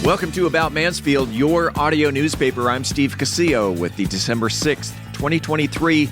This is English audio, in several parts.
Welcome to About Mansfield, your audio newspaper. I'm Steve Casillo with the December 6th, 2023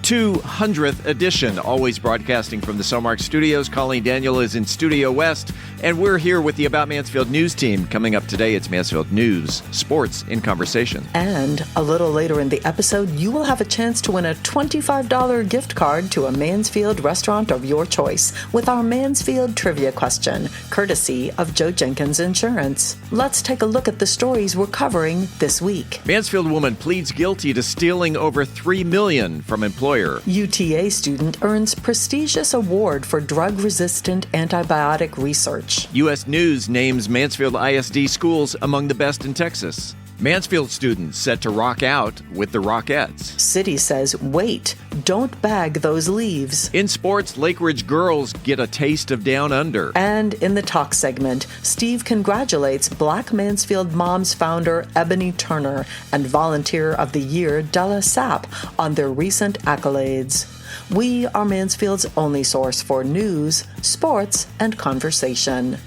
200th edition, always broadcasting from the Cellmark Studios. Colleen Daniel is in Studio West, and we're here with the About Mansfield news team. Coming up today, it's Mansfield News, Sports in Conversation. And a little later in the episode, you will have a chance to win a $25 gift card to a Mansfield restaurant of your choice with our Mansfield Trivia Question, courtesy of Joe Jenkins Insurance. Let's take a look at the stories we're covering this week. Mansfield woman pleads guilty to stealing over $3 million from employer. UTA student earns prestigious award for drug-resistant antibiotic research. U.S. News names Mansfield ISD schools among the best in Texas. Mansfield students set to rock out with the Rockettes. City says, wait, don't bag those leaves. In sports, Lake Ridge girls get a taste of Down Under. And in the talk segment, Steve congratulates Black Mansfield Moms founder Ebony Turner and Volunteer of the Year Della Sapp on their recent accolades. We are Mansfield's only source for news, sports, and conversation.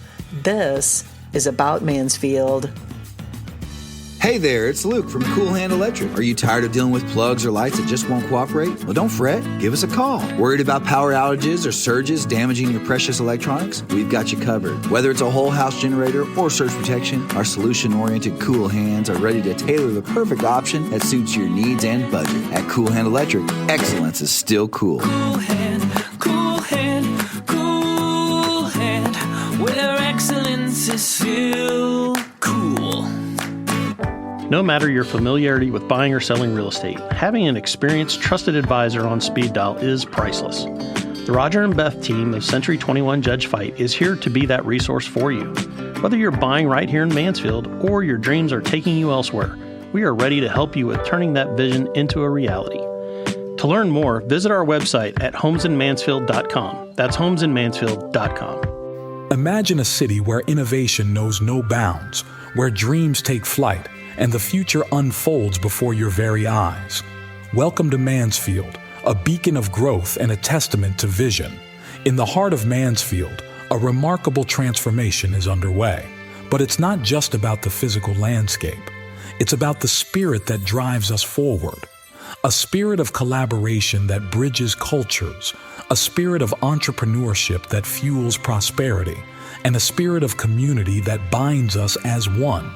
This is About Mansfield. Hey there, it's Luke from Cool Hand Electric. Are you tired of dealing with plugs or lights that just won't cooperate? Well, don't fret. Give us a call. Worried about power outages or surges damaging your precious electronics? We've got you covered. Whether it's a whole house generator or surge protection, our solution-oriented Cool Hands are ready to tailor the perfect option that suits your needs and budget. At Cool Hand Electric, excellence is still cool. Cool Hand, Cool Hand, Cool Hand, where excellence is still cool. No matter your familiarity with buying or selling real estate, having an experienced, trusted advisor on speed dial is priceless. The Roger and Beth team of Century 21 Judge Fight is here to be that resource for you. Whether you're buying right here in Mansfield or your dreams are taking you elsewhere, we are ready to help you with turning that vision into a reality. To learn more, visit our website at homesinmansfield.com. That's homesinmansfield.com. Imagine a city where innovation knows no bounds, where dreams take flight, and the future unfolds before your very eyes. Welcome to Mansfield, a beacon of growth and a testament to vision. In the heart of Mansfield, a remarkable transformation is underway. But it's not just about the physical landscape. It's about the spirit that drives us forward. A spirit of collaboration that bridges cultures, a spirit of entrepreneurship that fuels prosperity, and a spirit of community that binds us as one.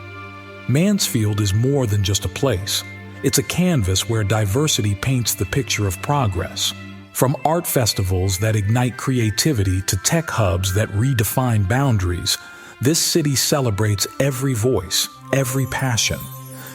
Mansfield is more than just a place. It's a canvas where diversity paints the picture of progress. From art festivals that ignite creativity to tech hubs that redefine boundaries, this city celebrates every voice, every passion.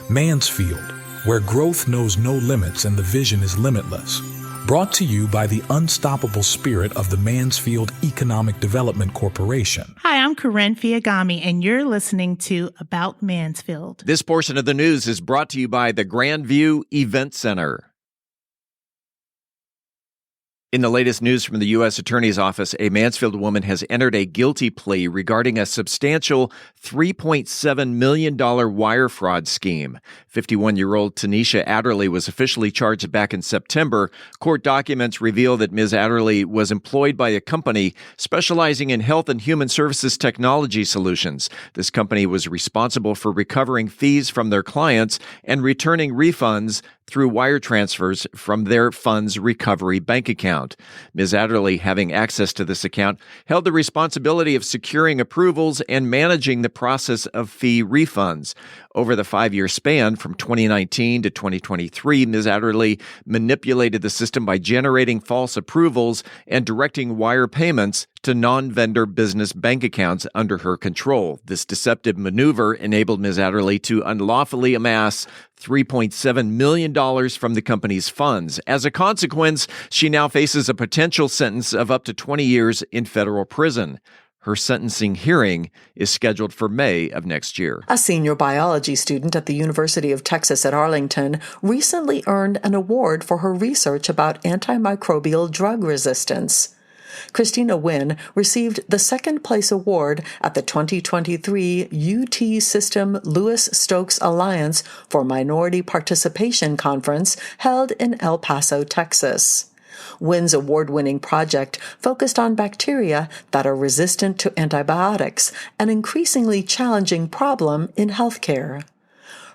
Mansfield, where growth knows no limits and the vision is limitless. Brought to you by the unstoppable spirit of the Mansfield Economic Development Corporation. Hi, I'm Corinne Fiagami, and you're listening to About Mansfield. This portion of the news is brought to you by the Grandview Event Center. In the latest news from the U.S. Attorney's Office, a Mansfield woman has entered a guilty plea regarding a substantial $3.7 million wire fraud scheme. 51-year-old Tanisha Adderley was officially charged back in September. Court documents reveal that Ms. Adderley was employed by a company specializing in health and human services technology solutions. This company was responsible for recovering fees from their clients and returning refunds through wire transfers from their funds recovery bank account. Ms. Adderley, having access to this account, held the responsibility of securing approvals and managing the process of fee refunds. Over the 5-year span from 2019 to 2023, Ms. Adderley manipulated the system by generating false approvals and directing wire payments to non-vendor business bank accounts under her control. This deceptive maneuver enabled Ms. Adderley to unlawfully amass $3.7 million from the company's funds. As a consequence, she now faces a potential sentence of up to 20 years in federal prison. Her sentencing hearing is scheduled for May of next year. A senior biology student at the University of Texas at Arlington recently earned an award for her research about antimicrobial drug resistance. Christina Wynn received the second-place award at the 2023 UT System Lewis Stokes Alliance for Minority Participation Conference held in El Paso, Texas. Wynn's award-winning project focused on bacteria that are resistant to antibiotics, an increasingly challenging problem in healthcare.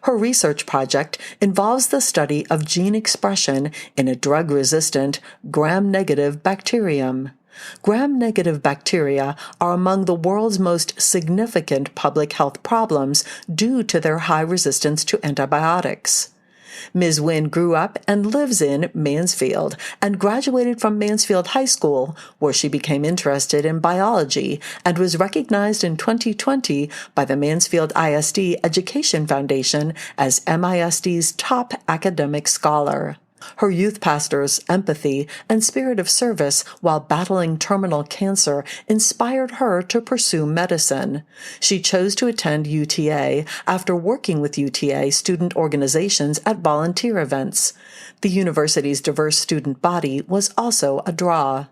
Her research project involves the study of gene expression in a drug-resistant, gram-negative bacterium. Gram-negative bacteria are among the world's most significant public health problems due to their high resistance to antibiotics. Ms. Wynn grew up and lives in Mansfield and graduated from Mansfield High School, where she became interested in biology and was recognized in 2020 by the Mansfield ISD Education Foundation as MISD's top academic scholar. Her youth pastor's empathy and spirit of service while battling terminal cancer inspired her to pursue medicine. She chose to attend UTA after working with UTA student organizations at volunteer events. The university's diverse student body was also a draw.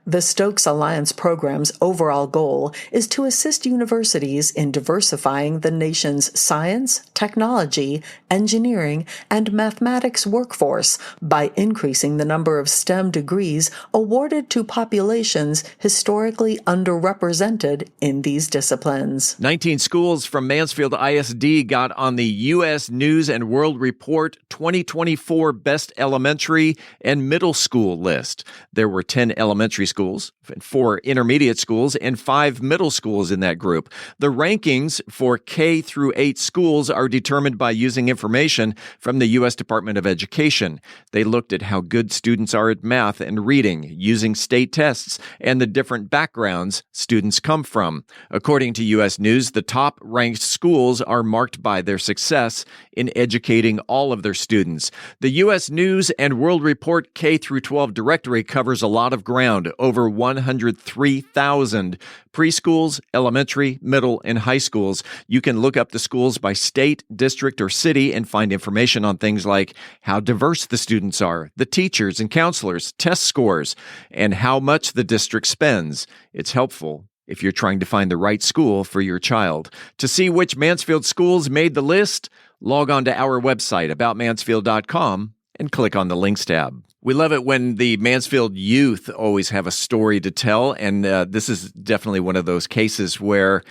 The Stokes Alliance program's overall goal is to assist universities in diversifying the nation's science, technology, engineering, and mathematics workforce by increasing the number of STEM degrees awarded to populations historically underrepresented in these disciplines. 19 schools from Mansfield ISD got on the U.S. News and World Report 2024 Best Elementary and Middle School list. There were 10 elementary schools, 4 intermediate schools, and 5 middle schools in that group. The rankings for K through 8 schools are determined by using information from the U.S. Department of Education. They looked at how good students are at math and reading, using state tests, and the different backgrounds students come from. According to U.S. News, the top-ranked schools are marked by their success in educating all of their students. The U.S. News and World Report K through 12 directory covers a lot of ground, over 103,000 preschools, elementary, middle, and high schools. You can look up the schools by state, district, or city and find information on things like how diverse the students are, the teachers and counselors, test scores, and how much the district spends. It's helpful if you're trying to find the right school for your child. To see which Mansfield schools made the list, log on to our website, aboutmansfield.com, and click on the Links tab. We love it when the Mansfield youth always have a story to tell, and this is definitely one of those cases where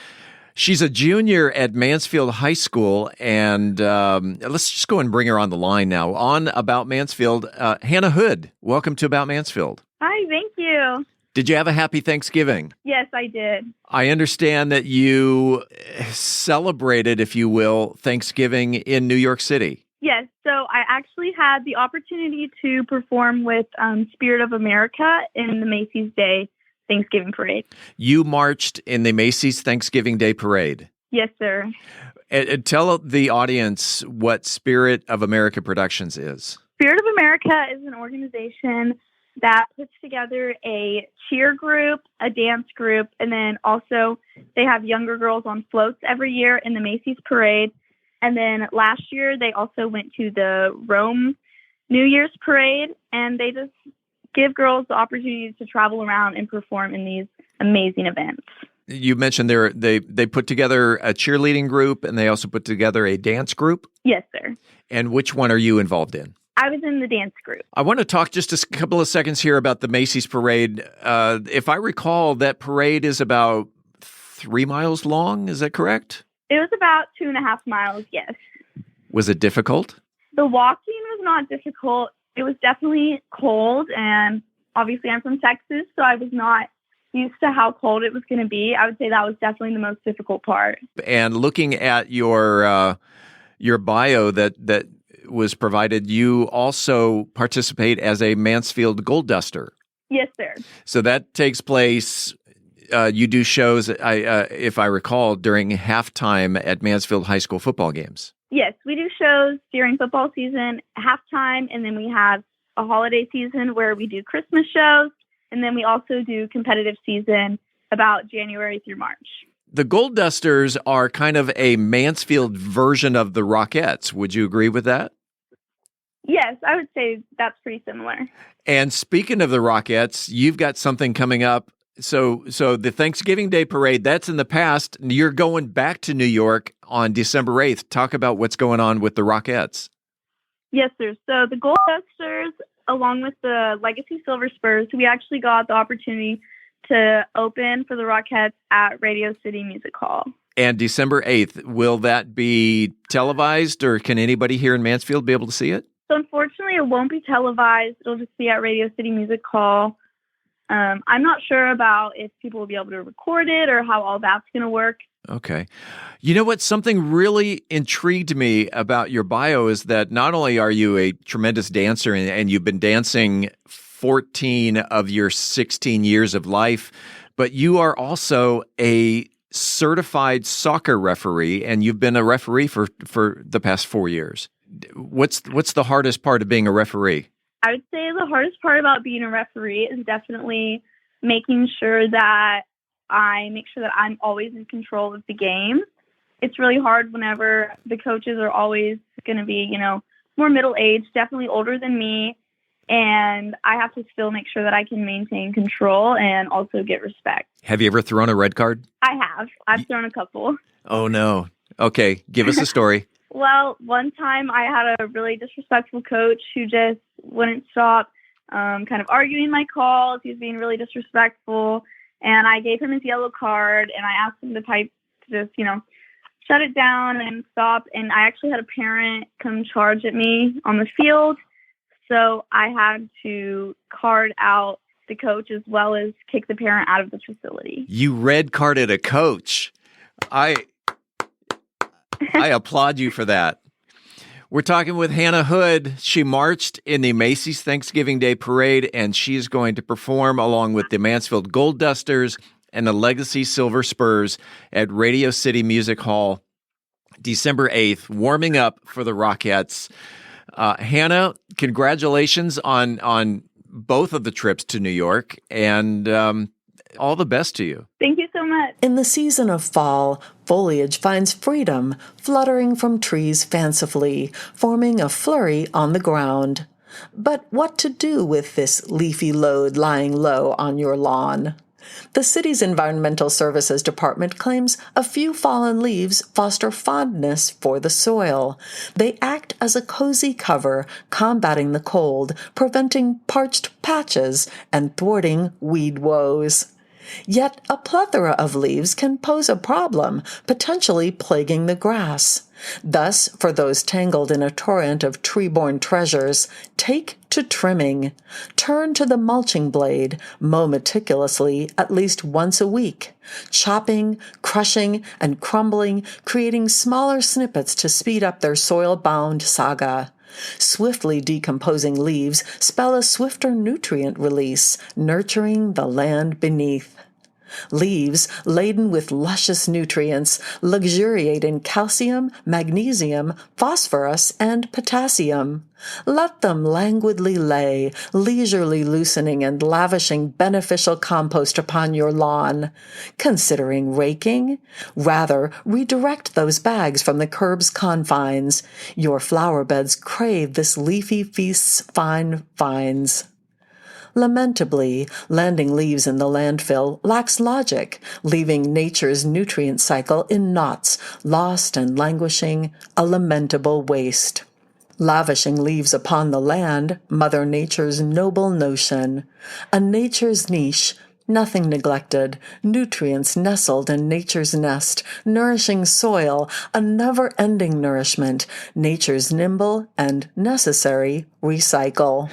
she's a junior at Mansfield High School, and let's just go and bring her on the line now. On About Mansfield, Hannah Hood, welcome to About Mansfield. Hi, thank you. Did you have a happy Thanksgiving? Yes, I did. I understand that you celebrated, if you will, Thanksgiving in New York City. Yes, so I actually had the opportunity to perform with Spirit of America in the Macy's Day Thanksgiving Parade. You marched in the Macy's Thanksgiving Day Parade. Yes, sir. And tell the audience what Spirit of America Productions is. Spirit of America is an organization that puts together a cheer group, a dance group, and then also they have younger girls on floats every year in the Macy's Parade. And then last year, they also went to the Rome New Year's Parade, and they just give girls the opportunity to travel around and perform in these amazing events. You mentioned they put together a cheerleading group, and they also put together a dance group? Yes, sir. And which one are you involved in? I was in the dance group. I want to talk just a couple of seconds here about the Macy's Parade. If I recall, that parade is about 3 miles long. Is that correct? It was about 2.5 miles, yes. Was it difficult? The walking was not difficult. It was definitely cold, and obviously I'm from Texas, so I was not used to how cold it was going to be. I would say that was definitely the most difficult part. And looking at your bio that was provided, you also participate as a Mansfield Gold Duster. Yes, sir. So that takes place. You do shows, if I recall, during halftime at Mansfield High School football games. Yes, we do shows during football season, halftime, and then we have a holiday season where we do Christmas shows, and then we also do competitive season about January through March. The Gold Dusters are kind of a Mansfield version of the Rockettes. Would you agree with that? Yes, I would say that's pretty similar. And speaking of the Rockettes, you've got something coming up. So the Thanksgiving Day Parade, that's in the past. You're going back to New York on December 8th. Talk about what's going on with the Rockettes. Yes, sir. So the Gold Dusters along with the Legacy Silver Spurs, we actually got the opportunity to open for the Rockettes at Radio City Music Hall. And December 8th, will that be televised, or can anybody here in Mansfield be able to see it? So unfortunately, it won't be televised. It'll just be at Radio City Music Hall. I'm not sure about if people will be able to record it or how all that's going to work. Okay. You know what? Something really intrigued me about your bio is that not only are you a tremendous dancer and you've been dancing 14 of your 16 years of life, but you are also a certified soccer referee, and you've been a referee for the past 4 years. What's the hardest part of being a referee? I would say the hardest part about being a referee is definitely making sure that I'm always in control of the game. It's really hard whenever the coaches are always going to be, more middle-aged, definitely older than me, and I have to still make sure that I can maintain control and also get respect. Have you ever thrown a red card? I have. I've thrown a couple. Oh, no. Okay, give us a story. Well, one time I had a really disrespectful coach who just wouldn't stop kind of arguing my calls. He was being really disrespectful, and I gave him his yellow card, and I asked him to just, shut it down and stop. And I actually had a parent come charge at me on the field, so I had to card out the coach as well as kick the parent out of the facility. You red carded a coach. I applaud you for that. We're talking with Hannah Hood. She marched in the Macy's Thanksgiving Day Parade, and she's going to perform along with the Mansfield Gold Dusters and the Legacy Silver Spurs at Radio City Music Hall December 8th, warming up for the Rockettes. Hannah, congratulations on both of the trips to New York, and all the best to you. Thank you so much. In the season of fall, foliage finds freedom, fluttering from trees fancifully, forming a flurry on the ground. But what to do with this leafy load lying low on your lawn? The city's Environmental Services Department claims a few fallen leaves foster fondness for the soil. They act as a cozy cover, combating the cold, preventing parched patches, and thwarting weed woes. Yet a plethora of leaves can pose a problem, potentially plaguing the grass. Thus, for those tangled in a torrent of tree-borne treasures, take to trimming. Turn to the mulching blade, mow meticulously at least once a week, chopping, crushing, and crumbling, creating smaller snippets to speed up their soil-bound saga. Swiftly decomposing leaves spell a swifter nutrient release, nurturing the land beneath. Leaves laden with luscious nutrients luxuriate in calcium, magnesium, phosphorus, and potassium. Let them languidly lay, leisurely loosening and lavishing beneficial compost upon your lawn. Considering raking? Rather, redirect those bags from the curb's confines. Your flower beds crave this leafy feast's fine finds. Lamentably, landing leaves in the landfill lacks logic, leaving nature's nutrient cycle in knots, lost and languishing, a lamentable waste. Lavishing leaves upon the land, Mother Nature's noble notion. A nature's niche, nothing neglected, nutrients nestled in nature's nest, nourishing soil, a never-ending nourishment, nature's nimble and necessary recycle.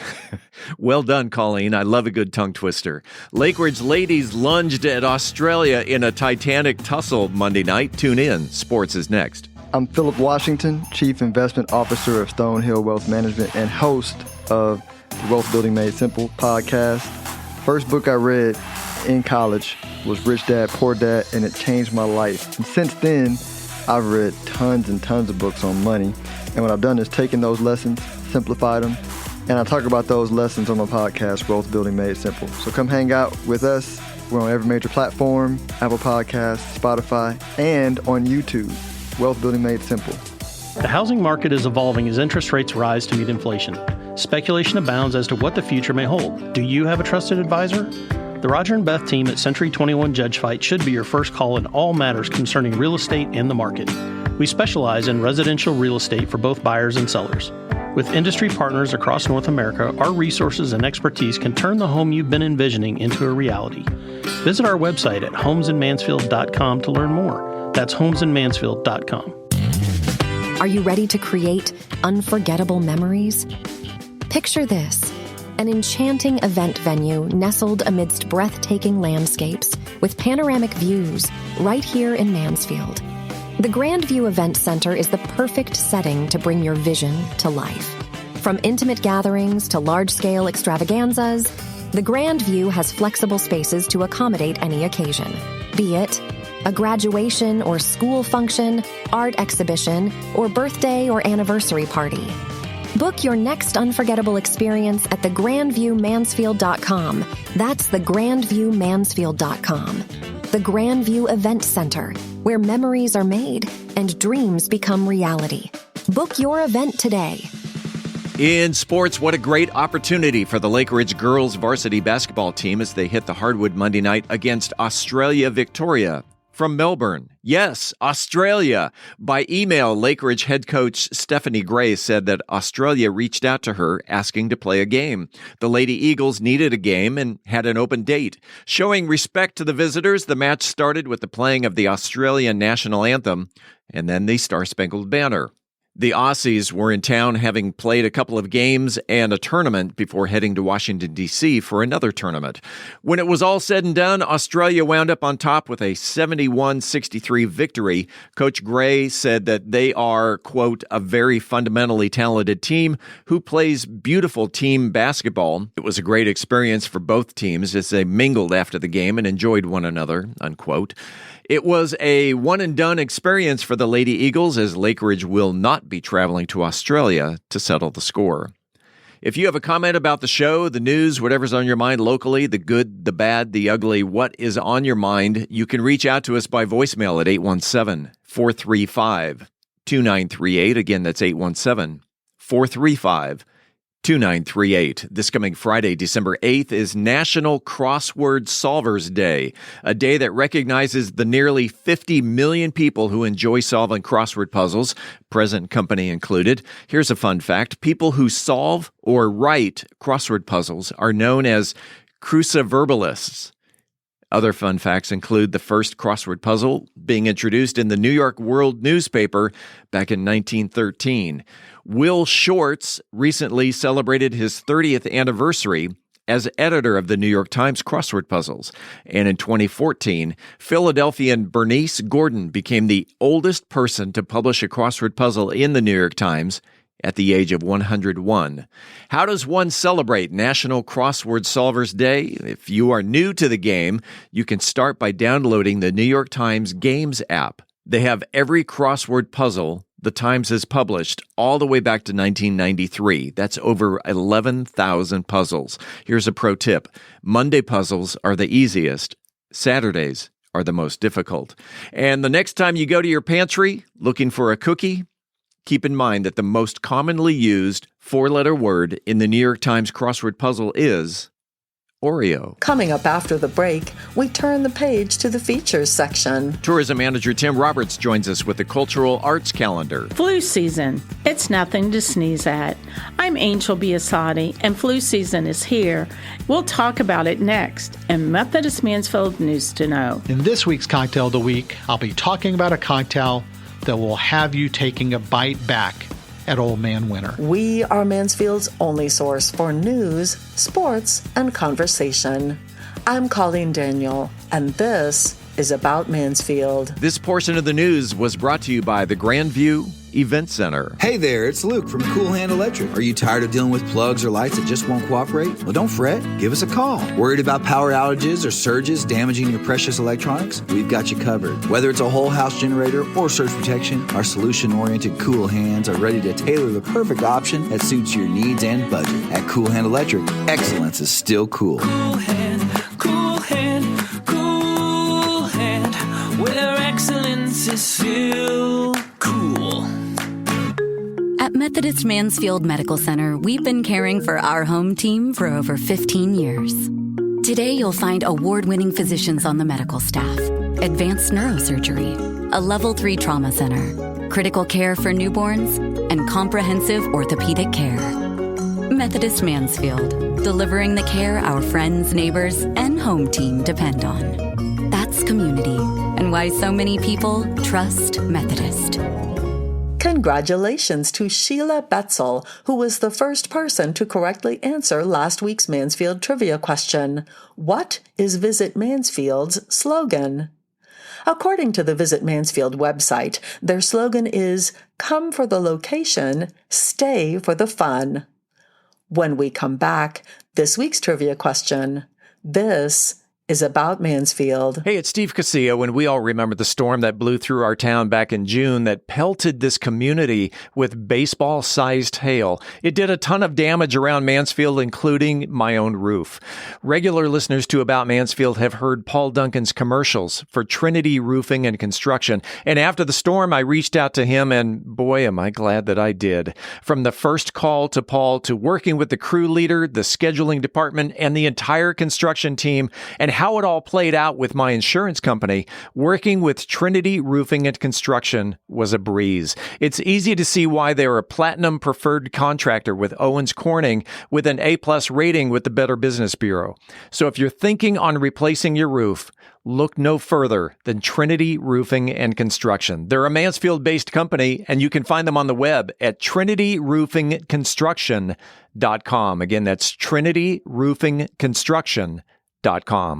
Well done, Colleen. I love a good tongue twister. Lake Ridge ladies lunged at Australia in a titanic tussle Monday night. Tune in. Sports is next. I'm Philip Washington, Chief Investment Officer of Stonehill Wealth Management and host of the Wealth Building Made Simple podcast. First book I read in college was Rich Dad, Poor Dad, and it changed my life. And since then, I've read tons and tons of books on money. And what I've done is taken those lessons, simplified them, and I talk about those lessons on my podcast, Wealth Building Made Simple. So come hang out with us. We're on every major platform, Apple Podcasts, Spotify, and on YouTube, Wealth Building Made Simple. The housing market is evolving as interest rates rise to meet inflation. Speculation abounds as to what the future may hold. Do you have a trusted advisor? The Roger and Beth team at Century 21 Judge Fight should be your first call in all matters concerning real estate and the market. We specialize in residential real estate for both buyers and sellers. With industry partners across North America, our resources and expertise can turn the home you've been envisioning into a reality. Visit our website at homesinmansfield.com to learn more. That's homesinmansfield.com. Are you ready to create unforgettable memories? Picture this: an enchanting event venue nestled amidst breathtaking landscapes with panoramic views right here in Mansfield. The Grandview Event Center is the perfect setting to bring your vision to life. From intimate gatherings to large-scale extravaganzas, the Grandview has flexible spaces to accommodate any occasion, be it a graduation or school function, art exhibition, or birthday or anniversary party. Book your next unforgettable experience at thegrandviewmansfield.com. That's thegrandviewmansfield.com. The Grandview Event Center, where memories are made and dreams become reality. Book your event today. In sports, what a great opportunity for the Lake Ridge girls varsity basketball team as they hit the hardwood Monday night against Australia Victoria. From Melbourne, yes, Australia. By email, Lake Ridge head coach Stephanie Gray said that Australia reached out to her asking to play a game. The Lady Eagles needed a game and had an open date. Showing respect to the visitors, the match started with the playing of the Australian national anthem and then the Star-Spangled Banner. The Aussies were in town having played a couple of games and a tournament before heading to Washington, D.C. for another tournament. When it was all said and done, Australia wound up on top with a 71-63 victory. Coach Gray said that they are, quote, a very fundamentally talented team who plays beautiful team basketball. It was a great experience for both teams as they mingled after the game and enjoyed one another, unquote. It was a one-and-done experience for the Lady Eagles as Lake Ridge will not be traveling to Australia to settle the score. If you have a comment about the show, the news, whatever's on your mind locally, the good, the bad, the ugly, what is on your mind, you can reach out to us by voicemail at 817-435-2938. Again, that's 817-435-2938. This coming Friday, December 8th, is National Crossword Solvers Day, a day that recognizes the nearly 50 million people who enjoy solving crossword puzzles, present company included. Here's a fun fact. People who solve or write crossword puzzles are known as cruciverbalists. Other fun facts include the first crossword puzzle being introduced in the New York World newspaper back in 1913. Will Shorts recently celebrated his 30th anniversary as editor of the New York Times crossword puzzles. And in 2014, Philadelphian Bernice Gordon became the oldest person to publish a crossword puzzle in the New York Times at the age of 101. How does one celebrate National Crossword Solvers Day? If you are new to the game, you can start by downloading the New York Times Games app. They have every crossword puzzle the Times has published all the way back to 1993. That's over 11,000 puzzles. Here's a pro tip. Monday puzzles are the easiest. Saturdays are the most difficult. And the next time you go to your pantry looking for a cookie, keep in mind that the most commonly used four-letter word in the New York Times crossword puzzle is Oreo. Coming up after the break, we turn the page to the features section. Tourism manager Tim Roberts joins us with the cultural arts calendar. Flu season. It's nothing to sneeze at. I'm Angel Biasatti, and flu season is here. We'll talk about it next in Methodist Mansfield News to Know. In this week's Cocktail of the Week, I'll be talking about a cocktail that will have you taking a bite back at Old Man Winter. We are Mansfield's only source for news, sports, and conversation. I'm Colleen Daniel, and this is About Mansfield. This portion of the news was brought to you by the Grandview Event Center. Hey there, it's Luke from Cool Hand Electric. Are you tired of dealing with plugs or lights that just won't cooperate? Well, don't fret. Give us a call. Worried about power outages or surges damaging your precious electronics? We've got you covered. Whether it's a whole house generator or surge protection, our solution-oriented Cool Hands are ready to tailor the perfect option that suits your needs and budget. At Cool Hand Electric, excellence is still cool. Cool hand, cool hand, cool hand, where excellence is still cool. At Methodist Mansfield Medical Center, we've been caring for our home team for over 15 years. Today, you'll find award-winning physicians on the medical staff, advanced neurosurgery, a level 3 trauma center, critical care for newborns, and and comprehensive orthopedic care. Methodist Mansfield, delivering the care our friends, neighbors, and home team depend on. That's community, and why so many people trust Methodist. Congratulations to Sheila Betzel, who was the first person to correctly answer last week's Mansfield Trivia Question. What is Visit Mansfield's slogan? According to the Visit Mansfield website, their slogan is, "Come for the location, stay for the fun." When we come back, this week's trivia question. This is About Mansfield. Hey, it's Steve Casillo, and we all remember the storm that blew through our town back in June that pelted this community with baseball-sized hail. It did a ton of damage around Mansfield, including my own roof. Regular listeners to About Mansfield have heard Paul Duncan's commercials for Trinity Roofing and Construction, and after the storm, I reached out to him, and boy, am I glad that I did. From the first call to Paul to working with the crew leader, the scheduling department, and the entire construction team, and how it all played out with my insurance company, working with Trinity Roofing and Construction was a breeze. It's easy to see why they're a platinum preferred contractor with Owens Corning with an A+ rating with the Better Business Bureau. So if you're thinking on replacing your roof, look no further than Trinity Roofing and Construction. They're a Mansfield-based company, and you can find them on the web at trinityroofingconstruction.com. Again, that's trinityroofingconstruction.com.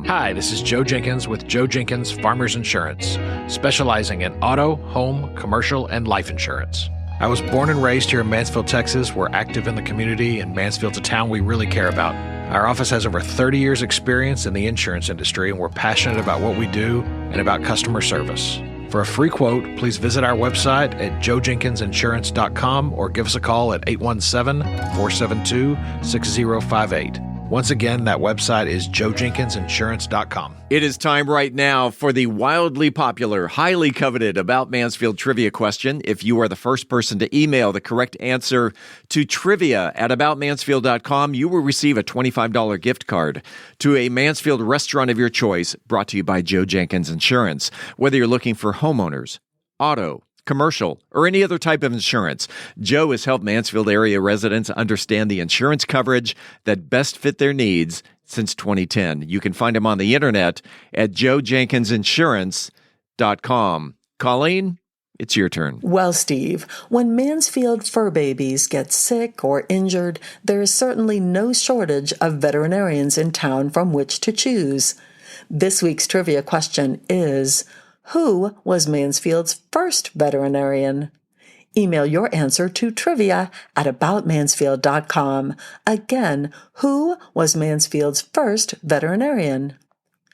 Hi, this is Joe Jenkins with Joe Jenkins Farmers Insurance, specializing in auto, home, commercial, and life insurance. I was born and raised here in Mansfield, Texas. We're active in the community, and Mansfield's a town we really care about. Our office has over 30 years' experience in the insurance industry, and we're passionate about what we do and about customer service. For a free quote, please visit our website at joejenkinsinsurance.com or give us a call at 817-472-6058. Once again, that website is joejenkinsinsurance.com. It is time right now for the wildly popular, highly coveted About Mansfield Trivia Question. If you are the first person to email the correct answer to trivia@aboutmansfield.com, you will receive a $25 gift card to a Mansfield restaurant of your choice, brought to you by Joe Jenkins Insurance. Whether you're looking for homeowners, auto, commercial, or any other type of insurance, Joe has helped Mansfield area residents understand the insurance coverage that best fit their needs since 2010. You can find him on the internet at joejenkinsinsurance.com. Colleen, it's your turn. Well, Steve, when Mansfield fur babies get sick or injured, there is certainly no shortage of veterinarians in town from which to choose. This week's trivia question is, who was Mansfield's first veterinarian? Email your answer to trivia@aboutmansfield.com. Again, who was Mansfield's first veterinarian?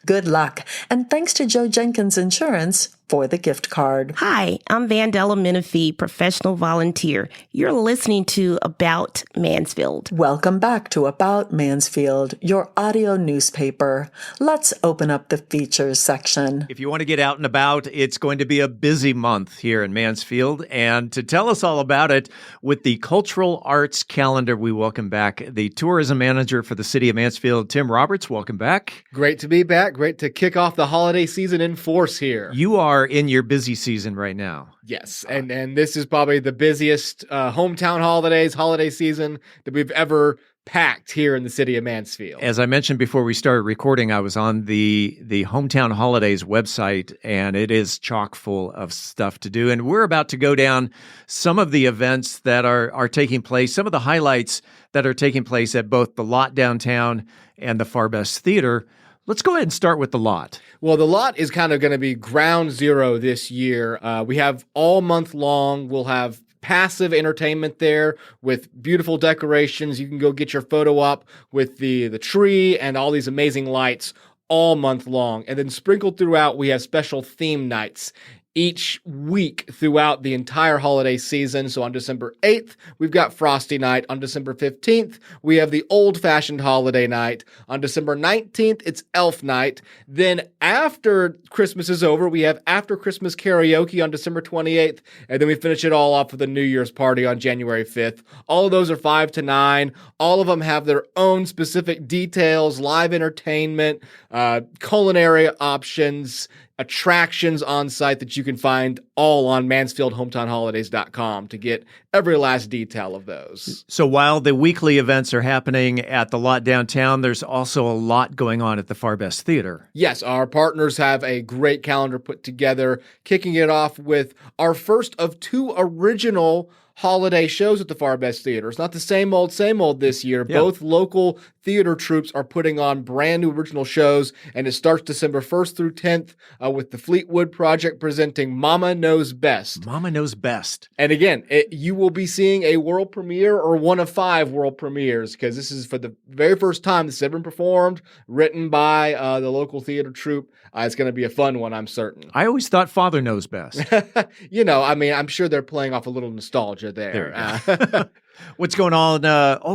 Good luck, and thanks to Joe Jenkins Insurance for the gift card. Hi, I'm Vandella Menifee, professional volunteer. You're listening to About Mansfield. Welcome back to About Mansfield, your audio newspaper. Let's open up the features section. If you want to get out and about, it's going to be a busy month here in Mansfield. And to tell us all about it, with the Cultural Arts Calendar, we welcome back the tourism manager for the city of Mansfield, Tim Roberts. Welcome back. Great to be back. Great to kick off the holiday season in force here. You are in your busy season right now. Yes, and this is probably the busiest hometown holiday season that we've ever packed here in the city of Mansfield. As I mentioned before we started recording, I was on the Hometown Holidays website, and it is chock full of stuff to do. And we're about to go down some of the events that are taking place, some of the highlights that are taking place at both the Lot downtown and the Far Best Theater. Let's go ahead and start with the Lot. Well, the Lot is kind of going to be ground zero this year. We have all month long. We'll have passive entertainment there with beautiful decorations. You can go get your photo op with the tree and all these amazing lights all month long. And then sprinkled throughout, we have special theme nights each week throughout the entire holiday season. So on December 8th, we've got Frosty Night. On December 15th, we have the Old-Fashioned Holiday Night. On December 19th, it's Elf Night. Then after Christmas is over, we have After Christmas Karaoke on December 28th. And then we finish it all off with a New Year's party on January 5th. All of those are 5 to 9. All of them have their own specific details, live entertainment, culinary options. attractions on site that you can find all on MansfieldHometownHolidays.com to get every last detail of those. So while the weekly events are happening at the lot downtown, there's also a lot going on at the Far Best Theater. Yes, our partners have a great calendar put together, kicking it off with our first of 2 original holiday shows at the Far Best Theater. It's not the same old this year. Yeah. Both local theater troupes are putting on brand new original shows, and it starts December 1st through 10th with the Fleetwood Project presenting Mama Knows Best. Mama Knows Best. And again, you will be seeing a world premiere or one of 5 world premieres, because this is for the very first time this has ever been performed, written by the local theater troupe. It's going to be a fun one, I'm certain. I always thought Father Knows Best. I'm sure they're playing off a little nostalgia there. What's going on?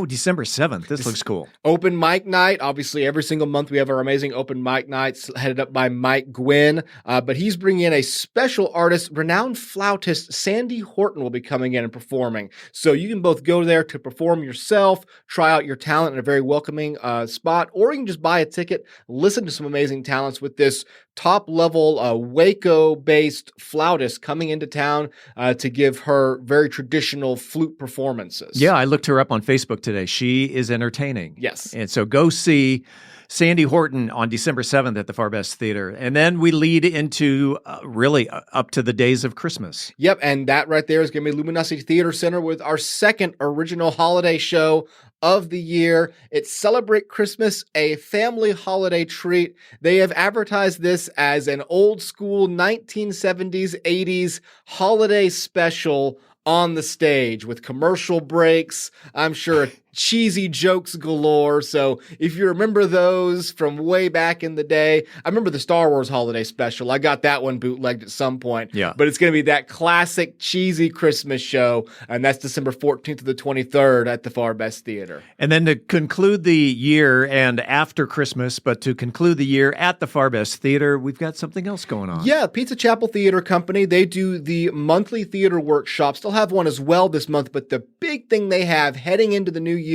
December 7th. This looks cool. Open mic night. Obviously, every single month we have our amazing open mic nights headed up by Mike Gwynn. But he's bringing in a special artist. Renowned flautist Sandy Horton will be coming in and performing. So you can both go there to perform yourself, try out your talent in a very welcoming spot, or you can just buy a ticket, listen to some amazing talents with this top-level Waco-based flautist coming into town to give her very traditional flute performances. Yeah, I looked her up on Facebook today. She is entertaining. Yes. And so go see Sandy Horton on December 7th at the Far Best Theater. And then we lead into really up to the days of Christmas. Yep, and that right there is going to be Luminosity Theater Center with our second original holiday show of the year. It's Celebrate Christmas, a family holiday treat. They have advertised this as an old school 1970s, 80s holiday special on the stage with commercial breaks. I'm sure cheesy jokes galore. So if you remember those from way back in the day, I remember the Star Wars holiday special. I got that one bootlegged at some point. Yeah. But it's going to be that classic cheesy Christmas show. And that's December 14th to the 23rd at the Far Best Theater. And then to conclude the year and after Christmas, but to conclude the year at the Far Best Theater, we've got something else going on. Yeah, Pizza Chapel Theater Company, they do the monthly theater workshops. They'll have one as well this month, but the big thing they have heading into the new year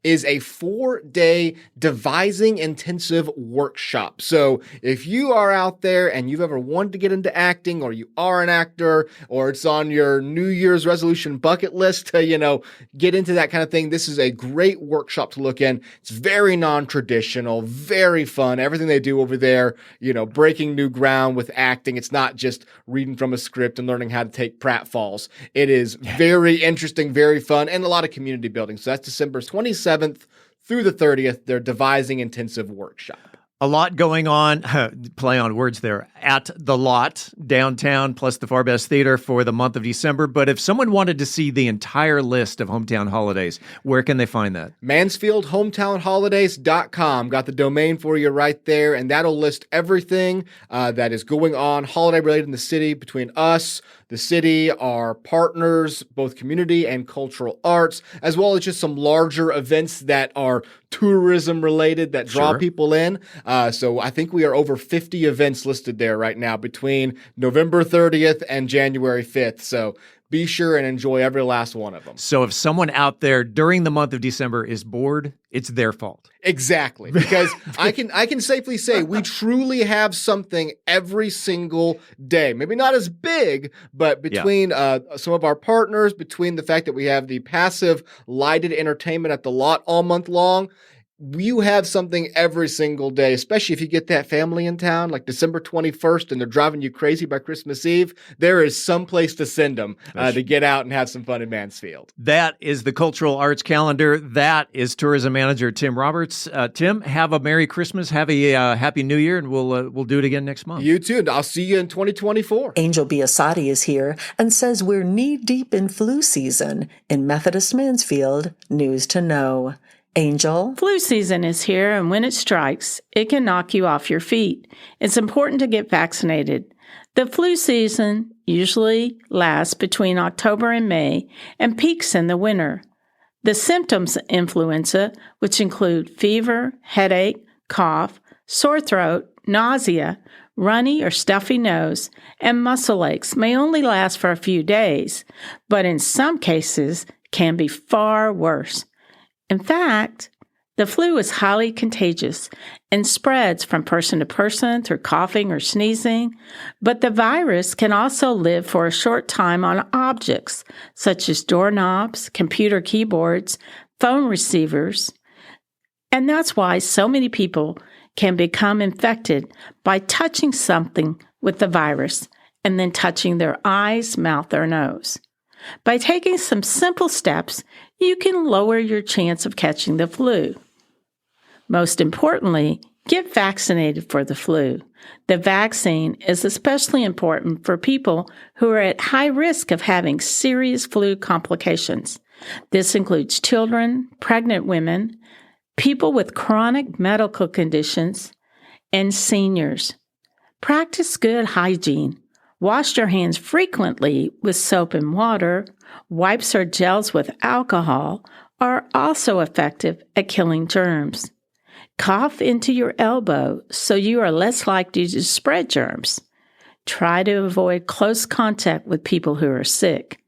is a 4-day devising intensive workshop. So if you are out there and you've ever wanted to get into acting, or you are an actor, or it's on your New Year's resolution bucket list to, get into that kind of thing, this is a great workshop to look in. It's very non-traditional, very fun. Everything they do over there, breaking new ground with acting. It's not just reading from a script and learning how to take pratfalls. It is very interesting, very fun, and a lot of community building. So that's December 27th through the 30th, their devising intensive workshop. A lot going on, play on words there, at the lot downtown, plus the Far Best Theater for the month of December. But if someone wanted to see the entire list of hometown holidays, where can they find that? MansfieldHometownHolidays.com. Got the domain for you right there, and that'll list everything that is going on holiday-related in the city between us, the city, our partners, both community and cultural arts, as well as just some larger events that are tourism-related that draw people in. So I think we are over 50 events listed there right now between November 30th and January 5th. So be sure and enjoy every last one of them. So if someone out there during the month of December is bored, it's their fault. Exactly. Because I can safely say we truly have something every single day. Maybe not as big, but between some of our partners, between the fact that we have the passive lighted entertainment at the lot all month long, you have something every single day, especially if you get that family in town, like December 21st, and they're driving you crazy by Christmas Eve. There is some place to send them to get out and have some fun in Mansfield. That is the Cultural Arts Calendar. That is Tourism Manager Tim Roberts. Tim, have a Merry Christmas, have a Happy New Year, and we'll do it again next month. You too, and I'll see you in 2024. Angel Biasatti is here and says we're knee-deep in flu season in Methodist Mansfield. News to know. Angel? Flu season is here, and when it strikes, it can knock you off your feet. It's important to get vaccinated. The flu season usually lasts between October and May and peaks in the winter. The symptoms of influenza, which include fever, headache, cough, sore throat, nausea, runny or stuffy nose, and muscle aches, may only last for a few days, but in some cases can be far worse. In fact, The flu is highly contagious and spreads from person to person through coughing or sneezing, but the virus can also live for a short time on objects such as doorknobs, computer keyboards, phone receivers, and that's why so many people can become infected by touching something with the virus and then touching their eyes, mouth, or nose. By taking some simple steps, you can lower your chance of catching the flu. Most importantly, get vaccinated for the flu. The vaccine is especially important for people who are at high risk of having serious flu complications. This includes children, pregnant women, people with chronic medical conditions, and seniors. Practice good hygiene. Wash your hands frequently with soap and water. Wipes or gels with alcohol are also effective at killing germs. Cough into your elbow so you are less likely to spread germs. Try to avoid close contact with people who are sick.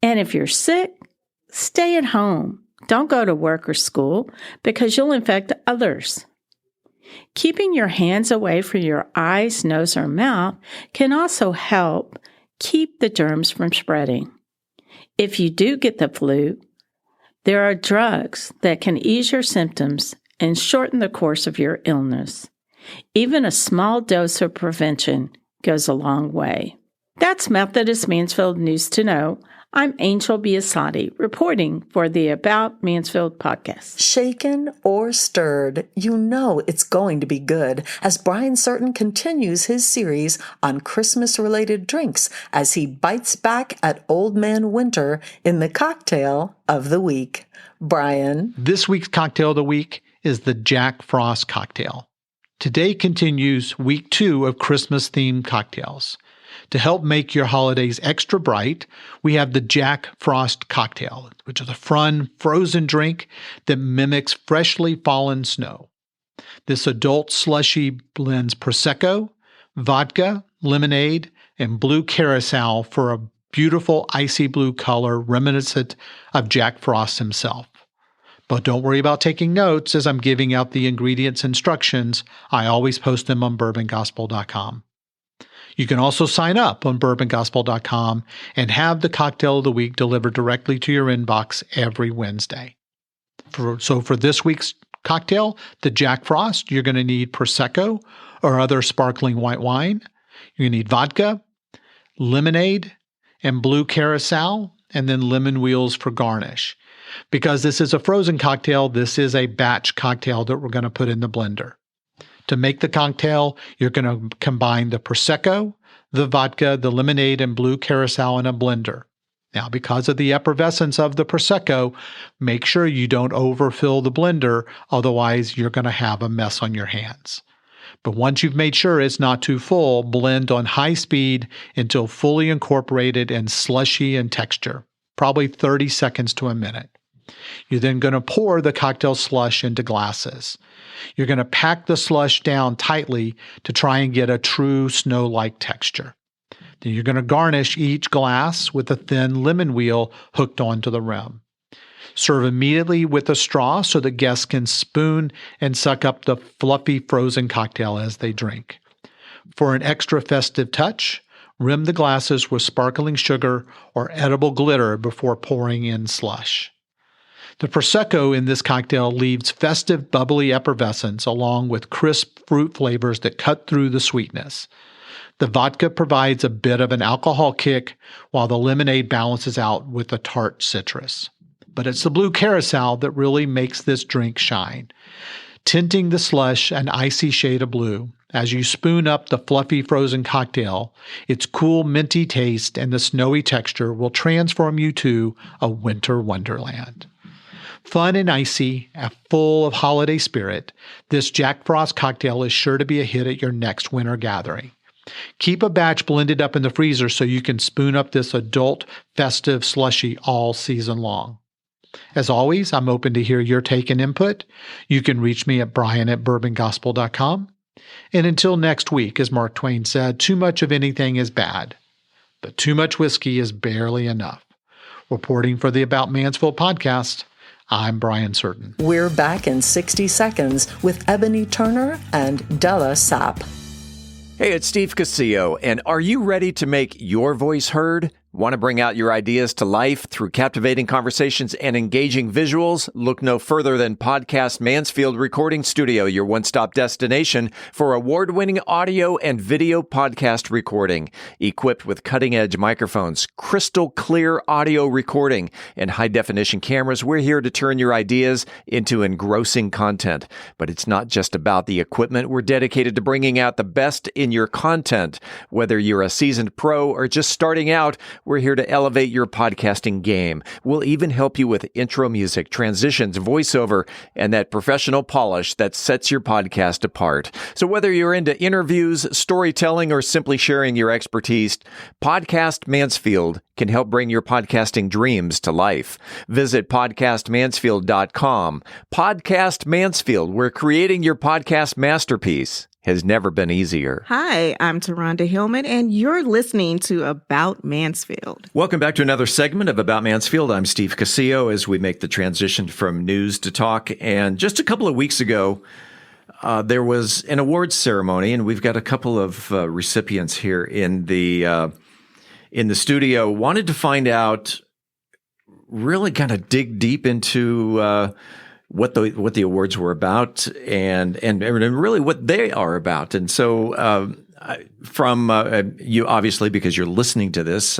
And if you're sick, stay at home. Don't go to work or school because you'll infect others. Keeping your hands away from your eyes, nose, or mouth can also help keep the germs from spreading. If you do get the flu, there are drugs that can ease your symptoms and shorten the course of your illness. Even a small dose of prevention goes a long way. That's Methodist Mansfield News to Know. I'm Angel Biasatti, reporting for the About Mansfield podcast. Shaken or stirred, you know it's going to be good as Brian Certain continues his series on Christmas-related drinks as he bites back at Old Man Winter in the cocktail of the week. Brian. This week's cocktail of the week is the Jack Frost cocktail. Today continues week 2 of Christmas-themed cocktails. To help make your holidays extra bright, we have the Jack Frost cocktail, which is a fun, frozen drink that mimics freshly fallen snow. This adult slushy blends Prosecco, vodka, lemonade, and blue carousel for a beautiful icy blue color reminiscent of Jack Frost himself. But don't worry about taking notes as I'm giving out the ingredients instructions. I always post them on bourbongospel.com. You can also sign up on bourbongospel.com and have the cocktail of the week delivered directly to your inbox every Wednesday. So for this week's cocktail, the Jack Frost, you're going to need Prosecco or other sparkling white wine. You're going to need vodka, lemonade, and blue carousel, and then lemon wheels for garnish. Because this is a frozen cocktail, this is a batch cocktail that we're going to put in the blender. To make the cocktail, you're going to combine the Prosecco, the vodka, the lemonade, and blue carousel in a blender. Now, because of the effervescence of the Prosecco, make sure you don't overfill the blender, otherwise you're going to have a mess on your hands. But once you've made sure it's not too full, blend on high speed until fully incorporated and slushy in texture, probably 30 seconds to a minute. You're then going to pour the cocktail slush into glasses. You're going to pack the slush down tightly to try and get a true snow-like texture. Then you're going to garnish each glass with a thin lemon wheel hooked onto the rim. Serve immediately with a straw so that guests can spoon and suck up the fluffy frozen cocktail as they drink. For an extra festive touch, rim the glasses with sparkling sugar or edible glitter before pouring in slush. The Prosecco in this cocktail leaves festive, bubbly effervescence along with crisp fruit flavors that cut through the sweetness. The vodka provides a bit of an alcohol kick, while the lemonade balances out with a tart citrus. But it's the blue carousel that really makes this drink shine, tinting the slush an icy shade of blue. As you spoon up the fluffy frozen cocktail, its cool minty taste and the snowy texture will transform you to a winter wonderland. Fun and icy, full of holiday spirit, this Jack Frost cocktail is sure to be a hit at your next winter gathering. Keep a batch blended up in the freezer so you can spoon up this adult, festive slushy all season long. As always, I'm open to hear your take and input. You can reach me at brian@bourbongospel.com. And until next week, as Mark Twain said, too much of anything is bad, but too much whiskey is barely enough. Reporting for the About Mansfield podcast, I'm Brian Certain. We're back in 60 seconds with Ebony Turner and Della Sapp. Hey, it's Steve Casillo, and are you ready to make your voice heard? Want to bring out your ideas to life through captivating conversations and engaging visuals? Look no further than Podcast Mansfield Recording Studio, your one-stop destination for award-winning audio and video podcast recording. Equipped with cutting-edge microphones, crystal clear audio recording, and high-definition cameras, we're here to turn your ideas into engrossing content. But it's not just about the equipment. We're dedicated to bringing out the best in your content. Whether you're a seasoned pro or just starting out, we're here to elevate your podcasting game. We'll even help you with intro music, transitions, voiceover, and that professional polish that sets your podcast apart. So whether you're into interviews, storytelling, or simply sharing your expertise, Podcast Mansfield can help bring your podcasting dreams to life. Visit podcastmansfield.com. Podcast Mansfield, where creating your podcast masterpiece has never been easier. Hi, I'm Taronda Hillman, and you're listening to About Mansfield. Welcome back to another segment of About Mansfield. I'm Steve Casillo as we make the transition from news to talk. And just a couple of weeks ago, there was an awards ceremony, and we've got a couple of recipients here in the studio. Wanted to find out, really kind of dig deep into what the awards were about and really what they are about. And so from you, obviously, because you're listening to this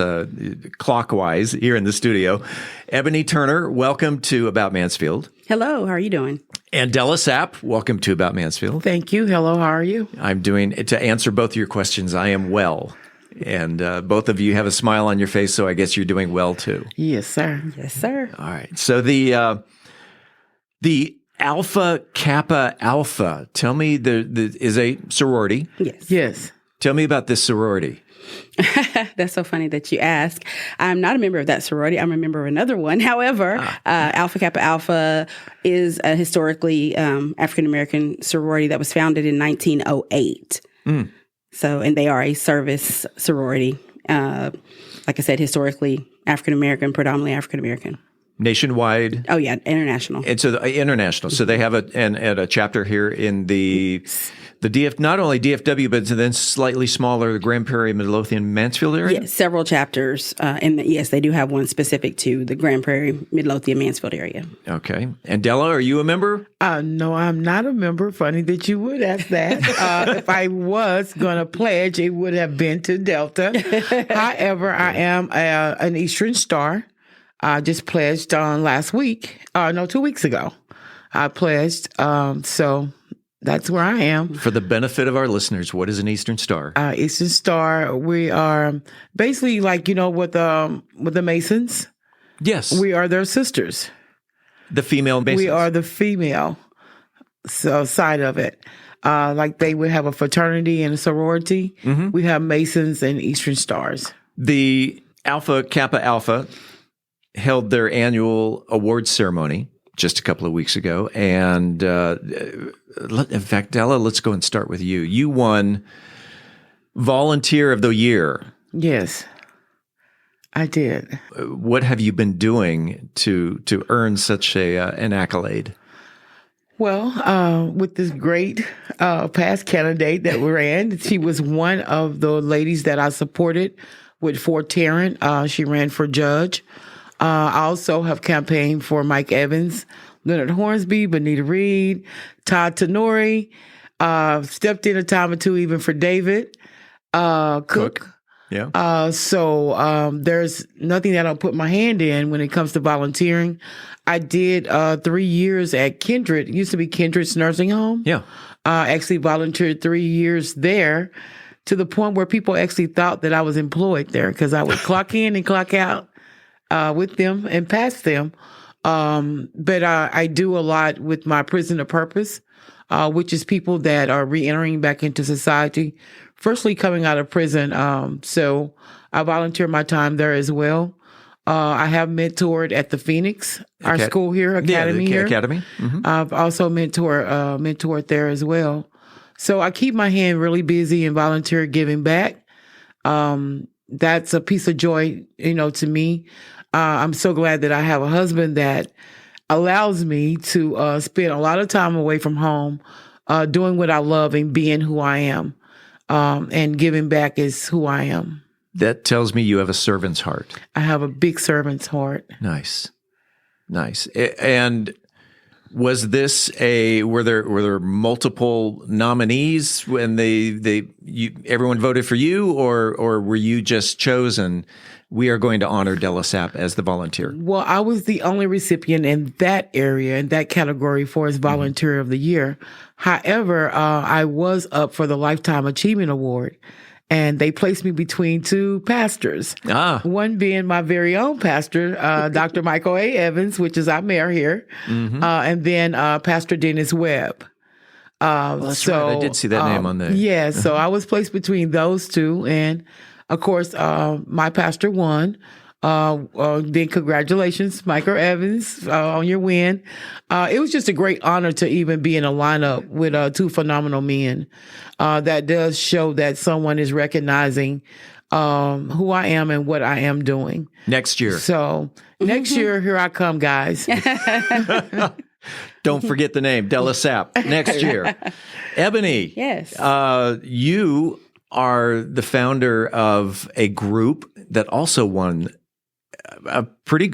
clockwise here in the studio, Ebony Turner, welcome to About Mansfield. Hello, how are you doing? And Della Sapp, welcome to About Mansfield. Thank you. Hello, how are you? I'm doing, to answer both of your questions, I am well. And both of you have a smile on your face, so I guess you're doing well too. Yes, sir. Yes, sir. All right. So the Alpha Kappa Alpha, tell me, is a sorority. Yes. Yes. Tell me about this sorority. That's so funny that you ask. I'm not a member of that sorority. I'm a member of another one. However, Alpha Kappa Alpha is a historically African-American sorority that was founded in 1908. Mm. So, and they are a service sorority. Like I said, historically African-American, predominantly African-American. Nationwide? Oh, yeah, international. And so international. So they have a chapter here in the not only DFW, but then slightly smaller, the Grand Prairie, Midlothian, Mansfield area? Yes, several chapters. Yes, they do have one specific to the Grand Prairie, Midlothian, Mansfield area. Okay. And Della, are you a member? No, I'm not a member. Funny that you would ask that. If I was going to pledge, it would have been to Delta. However, I am an Eastern Star. I just pledged last week. 2 weeks ago. I pledged. So that's where I am. For the benefit of our listeners, what is an Eastern Star? Eastern Star, we are basically like, with the Masons. Yes. We are their sisters. The female Masons. We are the female side of it. Like they would have a fraternity and a sorority. Mm-hmm. We have Masons and Eastern Stars. The Alpha Kappa Alpha held their annual awards ceremony just a couple of weeks ago. And in fact, Della, let's go and start with you. You won Volunteer of the Year. Yes, I did. What have you been doing to earn such an accolade? Well, with this great past candidate that we ran, she was one of the ladies that I supported with Fort Tarrant. She ran for judge. I also have campaigned for Mike Evans, Leonard Hornsby, Bonita Reed, Todd Tenori, stepped in a time or two even for David Cook. Yeah. So there's nothing that I don't put my hand in when it comes to volunteering. I did 3 years at Kindred. It used to be Kindred's nursing home. Yeah. Actually volunteered 3 years there to the point where people actually thought that I was employed there because I would clock in and clock out with them and past them. But I do a lot with my Prison of Purpose, which is people that are re-entering back into society, firstly coming out of prison. So I volunteer my time there as well. I have mentored at the Phoenix, our school here, academy here. Academy. Mm-hmm. I've also mentored there as well. So I keep my hand really busy in volunteer giving back. That's a piece of joy, to me. I'm so glad that I have a husband that allows me to spend a lot of time away from home, doing what I love and being who I am, and giving back is who I am. That tells me you have a servant's heart. I have a big servant's heart. Nice. And was this were there multiple nominees when everyone voted for you, or were you just chosen? We are going to honor Della Sapp as the volunteer. Well, I was the only recipient in that area, in that category, for as volunteer of the year. However, I was up for the Lifetime Achievement Award, and they placed me between two pastors. One being my very own pastor, Dr. Michael A. Evans, which is our mayor here, and then Pastor Dennis Webb. That's right. I did see that name on there. Yeah, so I was placed between those two, and of course, my pastor won. Then congratulations, Michael Evans, on your win. It was just a great honor to even be in a lineup with two phenomenal men. That does show that someone is recognizing who I am and what I am doing. Next year. So next year, here I come, guys. Don't forget the name, Della Sapp, next year. Ebony. Yes. You are the founder of a group that also won a pretty,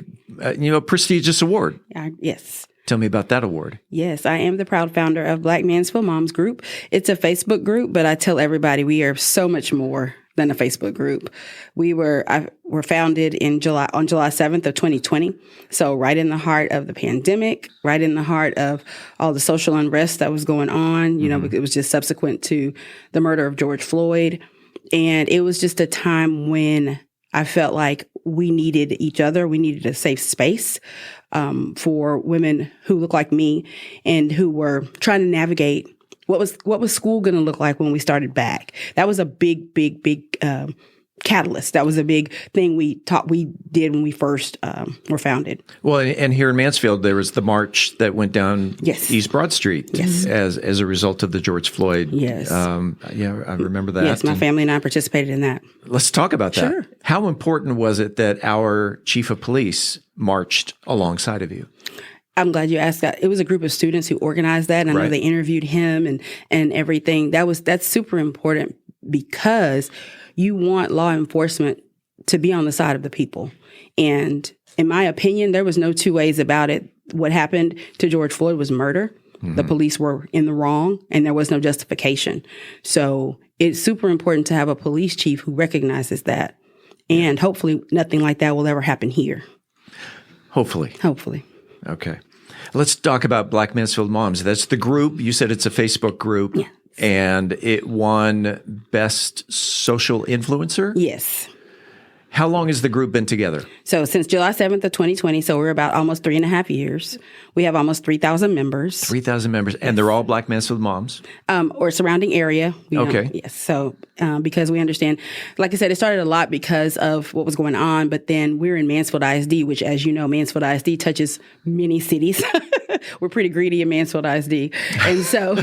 prestigious award. Yes. Tell me about that award. Yes, I am the proud founder of Black Mansfield Moms group. It's a Facebook group, but I tell everybody we are so much more than a Facebook group. We were founded on July 7th of 2020. So right in the heart of the pandemic, right in the heart of all the social unrest that was going on. It was just subsequent to the murder of George Floyd. And it was just a time when I felt like we needed each other. We needed a safe space for women who look like me and who were trying to navigate what was school going to look like when we started back. That was a big catalyst. That was a big thing we did when we first were founded. Well, and here in Mansfield, there was the march that went down East Broad Street as a result of the George Floyd. Yes. I remember that. Yes, my family and I participated in that. Let's talk about that. Sure. How important was it that our chief of police marched alongside of you? I'm glad you asked that. It was a group of students who organized that. And I know they interviewed him and everything. That's super important because you want law enforcement to be on the side of the people. And in my opinion, there was no two ways about it. What happened to George Floyd was murder. The police were in the wrong and there was no justification. So it's super important to have a police chief who recognizes that. And hopefully nothing like that will ever happen here. Hopefully. Okay. Let's talk about Black Mansfield Moms. That's the group. You said it's a Facebook group. Yeah. And it won Best Social Influencer? Yes. How long has the group been together? So since July 7th of 2020, so we're about almost 3.5 years. We have almost 3,000 members. 3,000 members. And they're all Black Mansfield Moms? Or surrounding area. Okay. Yes. So because we understand, like I said, it started a lot because of what was going on. But then we're in Mansfield ISD, which, as you know, Mansfield ISD touches many cities. We're pretty greedy in Mansfield ISD. And so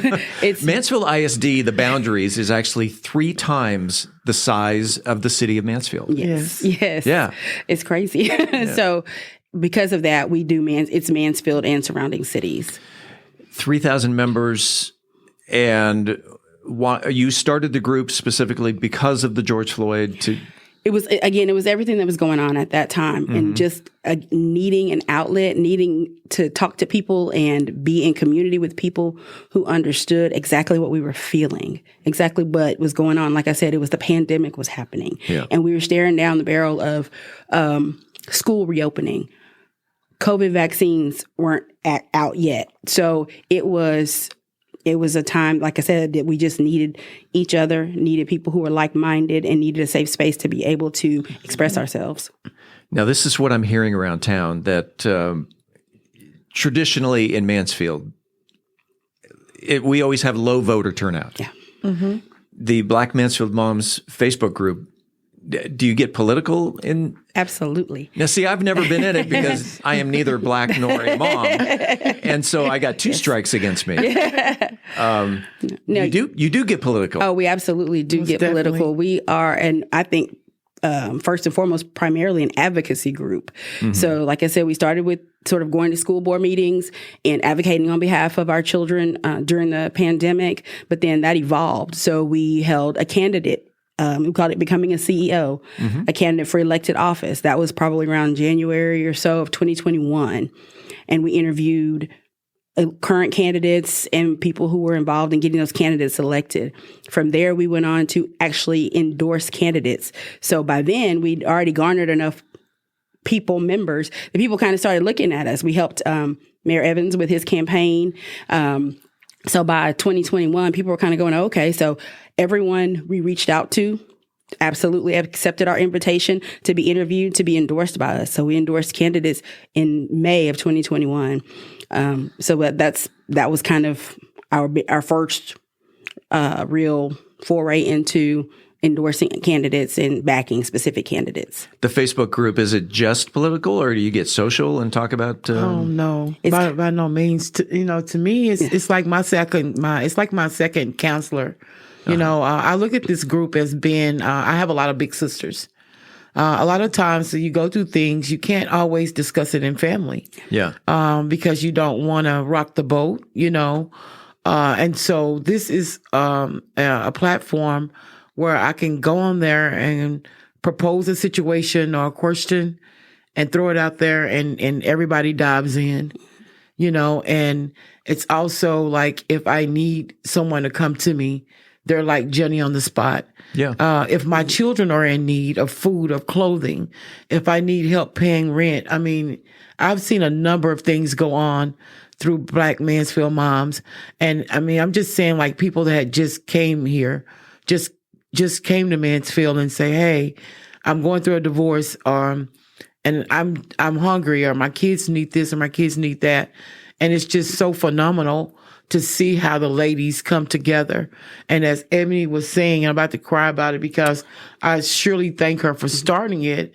it's... Mansfield ISD, the boundaries, is actually 3 times the size of the city of Mansfield. Yes. Yeah. It's crazy. Yeah. So because of that, we do it's Mansfield and surrounding cities. 3,000 members. And you started the group specifically because of the George Floyd It was everything that was going on at that time and just needing an outlet, needing to talk to people and be in community with people who understood exactly what we were feeling, exactly what was going on. Like I said, it was the pandemic was happening and we were staring down the barrel of school reopening. COVID vaccines weren't out yet. So it was a time, like I said, that we just needed each other, needed people who were like-minded, and needed a safe space to be able to express ourselves. Now, this is what I'm hearing around town, that traditionally in Mansfield, we always have low voter turnout. Yeah. Mm-hmm. The Black Mansfield Moms Facebook group, do you get political in? Absolutely. Now, see, I've never been in it because I am neither black nor a mom, and so I got 2 strikes against me. No, you do get political. Oh, we absolutely do get political. We are, and I think first and foremost, primarily an advocacy group. So like I said, we started with sort of going to school board meetings and advocating on behalf of our children during the pandemic. But then that evolved. So we held a candidate. We called it Becoming a CEO, a candidate for elected office. That was probably around January or so of 2021. And we interviewed current candidates and people who were involved in getting those candidates elected. From there, we went on to actually endorse candidates. So by then, we'd already garnered enough members, that people kind of started looking at us. We helped Mayor Evans with his campaign. So by 2021, people were kind of going, okay, so everyone we reached out to absolutely accepted our invitation to be interviewed, to be endorsed by us. So we endorsed candidates in May of 2021. So that was kind of our first real foray into endorsing candidates and backing specific candidates. The Facebook group, is it just political, or do you get social and talk about? Oh no, by no means. To me, it's like my second counselor. I look at this group as being. I have a lot of big sisters. A lot of times you go through things, you can't always discuss it in family. Yeah. Because you don't want to rock the boat, and so this is a platform where I can go on there and propose a situation or a question and throw it out there, and everybody dives in, and it's also like if I need someone to come to me, they're like Jenny on the spot. Yeah. If my children are in need of food, of clothing, if I need help paying rent, I mean, I've seen a number of things go on through Black Mansfield Moms. And I mean, I'm just saying, like, people that just came here, just came to Mansfield and say, hey, I'm going through a divorce, and I'm hungry, or my kids need this, or my kids need that. And it's just so phenomenal to see how the ladies come together. And as Ebony was saying, I'm about to cry about it because I surely thank her for starting it,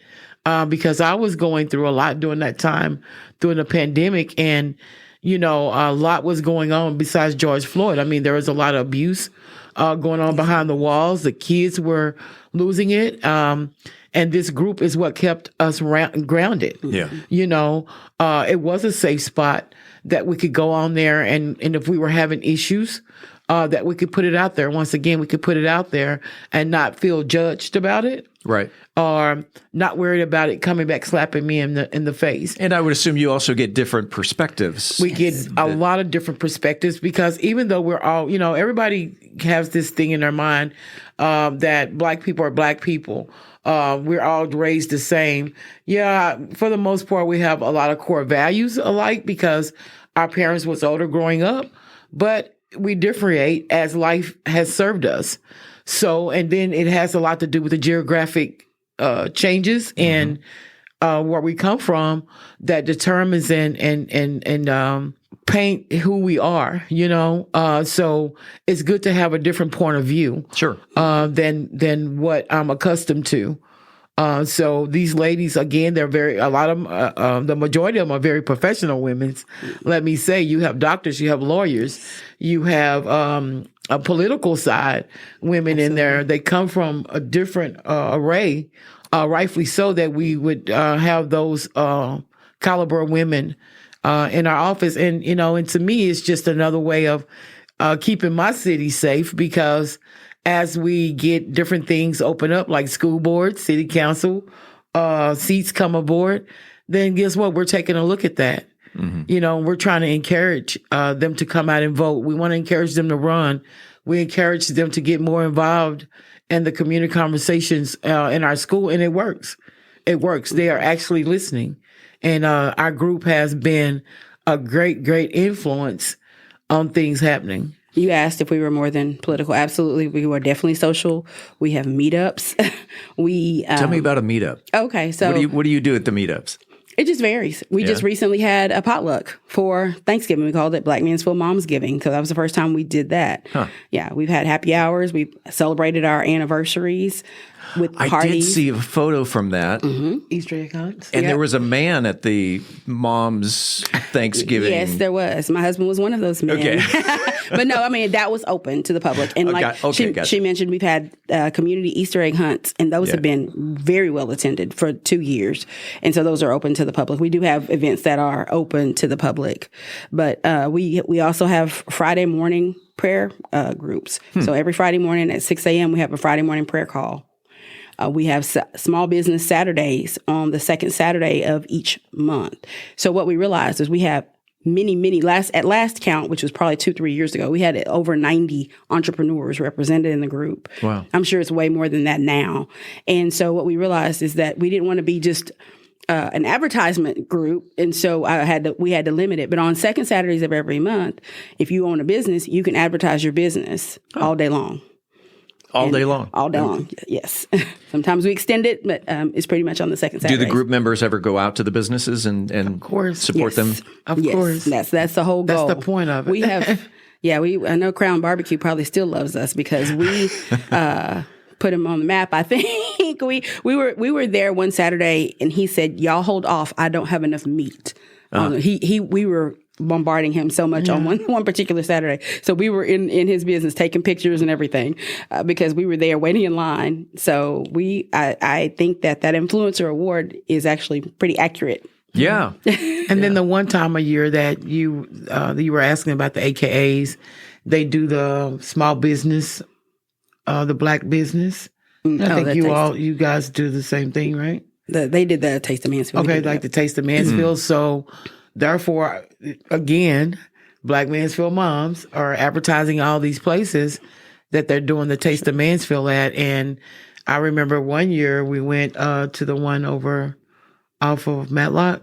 because I was going through a lot during that time, during the pandemic. And, a lot was going on besides George Floyd. I mean, there was a lot of abuse going on behind the walls. The kids were losing it. And this group is what kept us grounded. Yeah. It was a safe spot that we could go on there, and if we were having issues, that we could put it out there. Once again, we could put it out there and not feel judged about it. Right. Or not worried about it coming back slapping me in the face. And I would assume you also get different perspectives. We get a lot of different perspectives, because even though we're all, everybody has this thing in their mind that Black people are Black people. We're all raised the same. Yeah, for the most part, we have a lot of core values alike because our parents was older growing up, but we differentiate as life has served us. So, and then it has a lot to do with the geographic changes and where we come from that determines and paint who we are, so it's good to have a different point of view. Sure. Than what I'm accustomed to. So these ladies, again, they're the majority of them are very professional women. Let me say, you have doctors, you have lawyers, you have a political side women in there. They come from a different array, rightfully so, that we would have those caliber women in our office. And, and to me, it's just another way of keeping my city safe, because as we get different things open up, like school board, city council, seats come aboard, then guess what? We're taking a look at that. We're trying to encourage them to come out and vote. We want to encourage them to run. We encourage them to get more involved in the community conversations in our school, and it works. It works. They are actually listening. And our group has been a great, great influence on things happening. You asked if we were more than political. Absolutely. We were definitely social. We have meetups. Tell me about a meetup. Okay. So what do you do at the meetups? It just varies. We just recently had a potluck for Thanksgiving. We called it Black Mansfield Moms Giving, because that was the first time we did that. Huh. Yeah, we've had happy hours. We've celebrated our anniversaries. with I parties. did see a photo from that. Easter egg hunts. And there was a man at the mom's Thanksgiving. Yes, there was. My husband was one of those men. Okay. But no, I mean, that was open to the public. And she mentioned, we've had community Easter egg hunts, and those have been very well attended for 2 years. And so those are open to the public. We do have events that are open to the public. But we also have Friday morning prayer groups. So every Friday morning at 6 a.m., we have a Friday morning prayer call. We have small business Saturdays on the second Saturday of each month. So what we realized is we have many, at last count, which was probably 2-3 years ago, we had over 90 entrepreneurs represented in the group. Wow. I'm sure it's way more than that now. And so what we realized is that we didn't want to be just an advertisement group. And so we had to limit it. But on second Saturdays of every month, if you own a business, you can advertise your business all day long. All day long? All day long, yes. Sometimes we extend it, but it's pretty much on the second Saturday. Do the group members ever go out to the businesses and of course. support them? Of course. That's the whole goal. That's the point of it. We have, I know Crown Barbecue probably still loves us because we put him on the map. I think we were there one Saturday and he said, "Y'all hold off. I don't have enough meat." We were bombarding him so much on one particular Saturday. So we were in his business taking pictures and everything because we were there waiting in line. So I think that influencer award is actually pretty accurate. Yeah. And then the one time a year that you were asking about the AKAs, they do the small business, the Black business. I think you guys do the same thing, right? They did the Taste of Mansfield. Okay, like the Taste of Mansfield. So therefore, again, Black Mansfield Moms are advertising all these places that they're doing the Taste of Mansfield at. And I remember one year we went to the one over off of Matlock,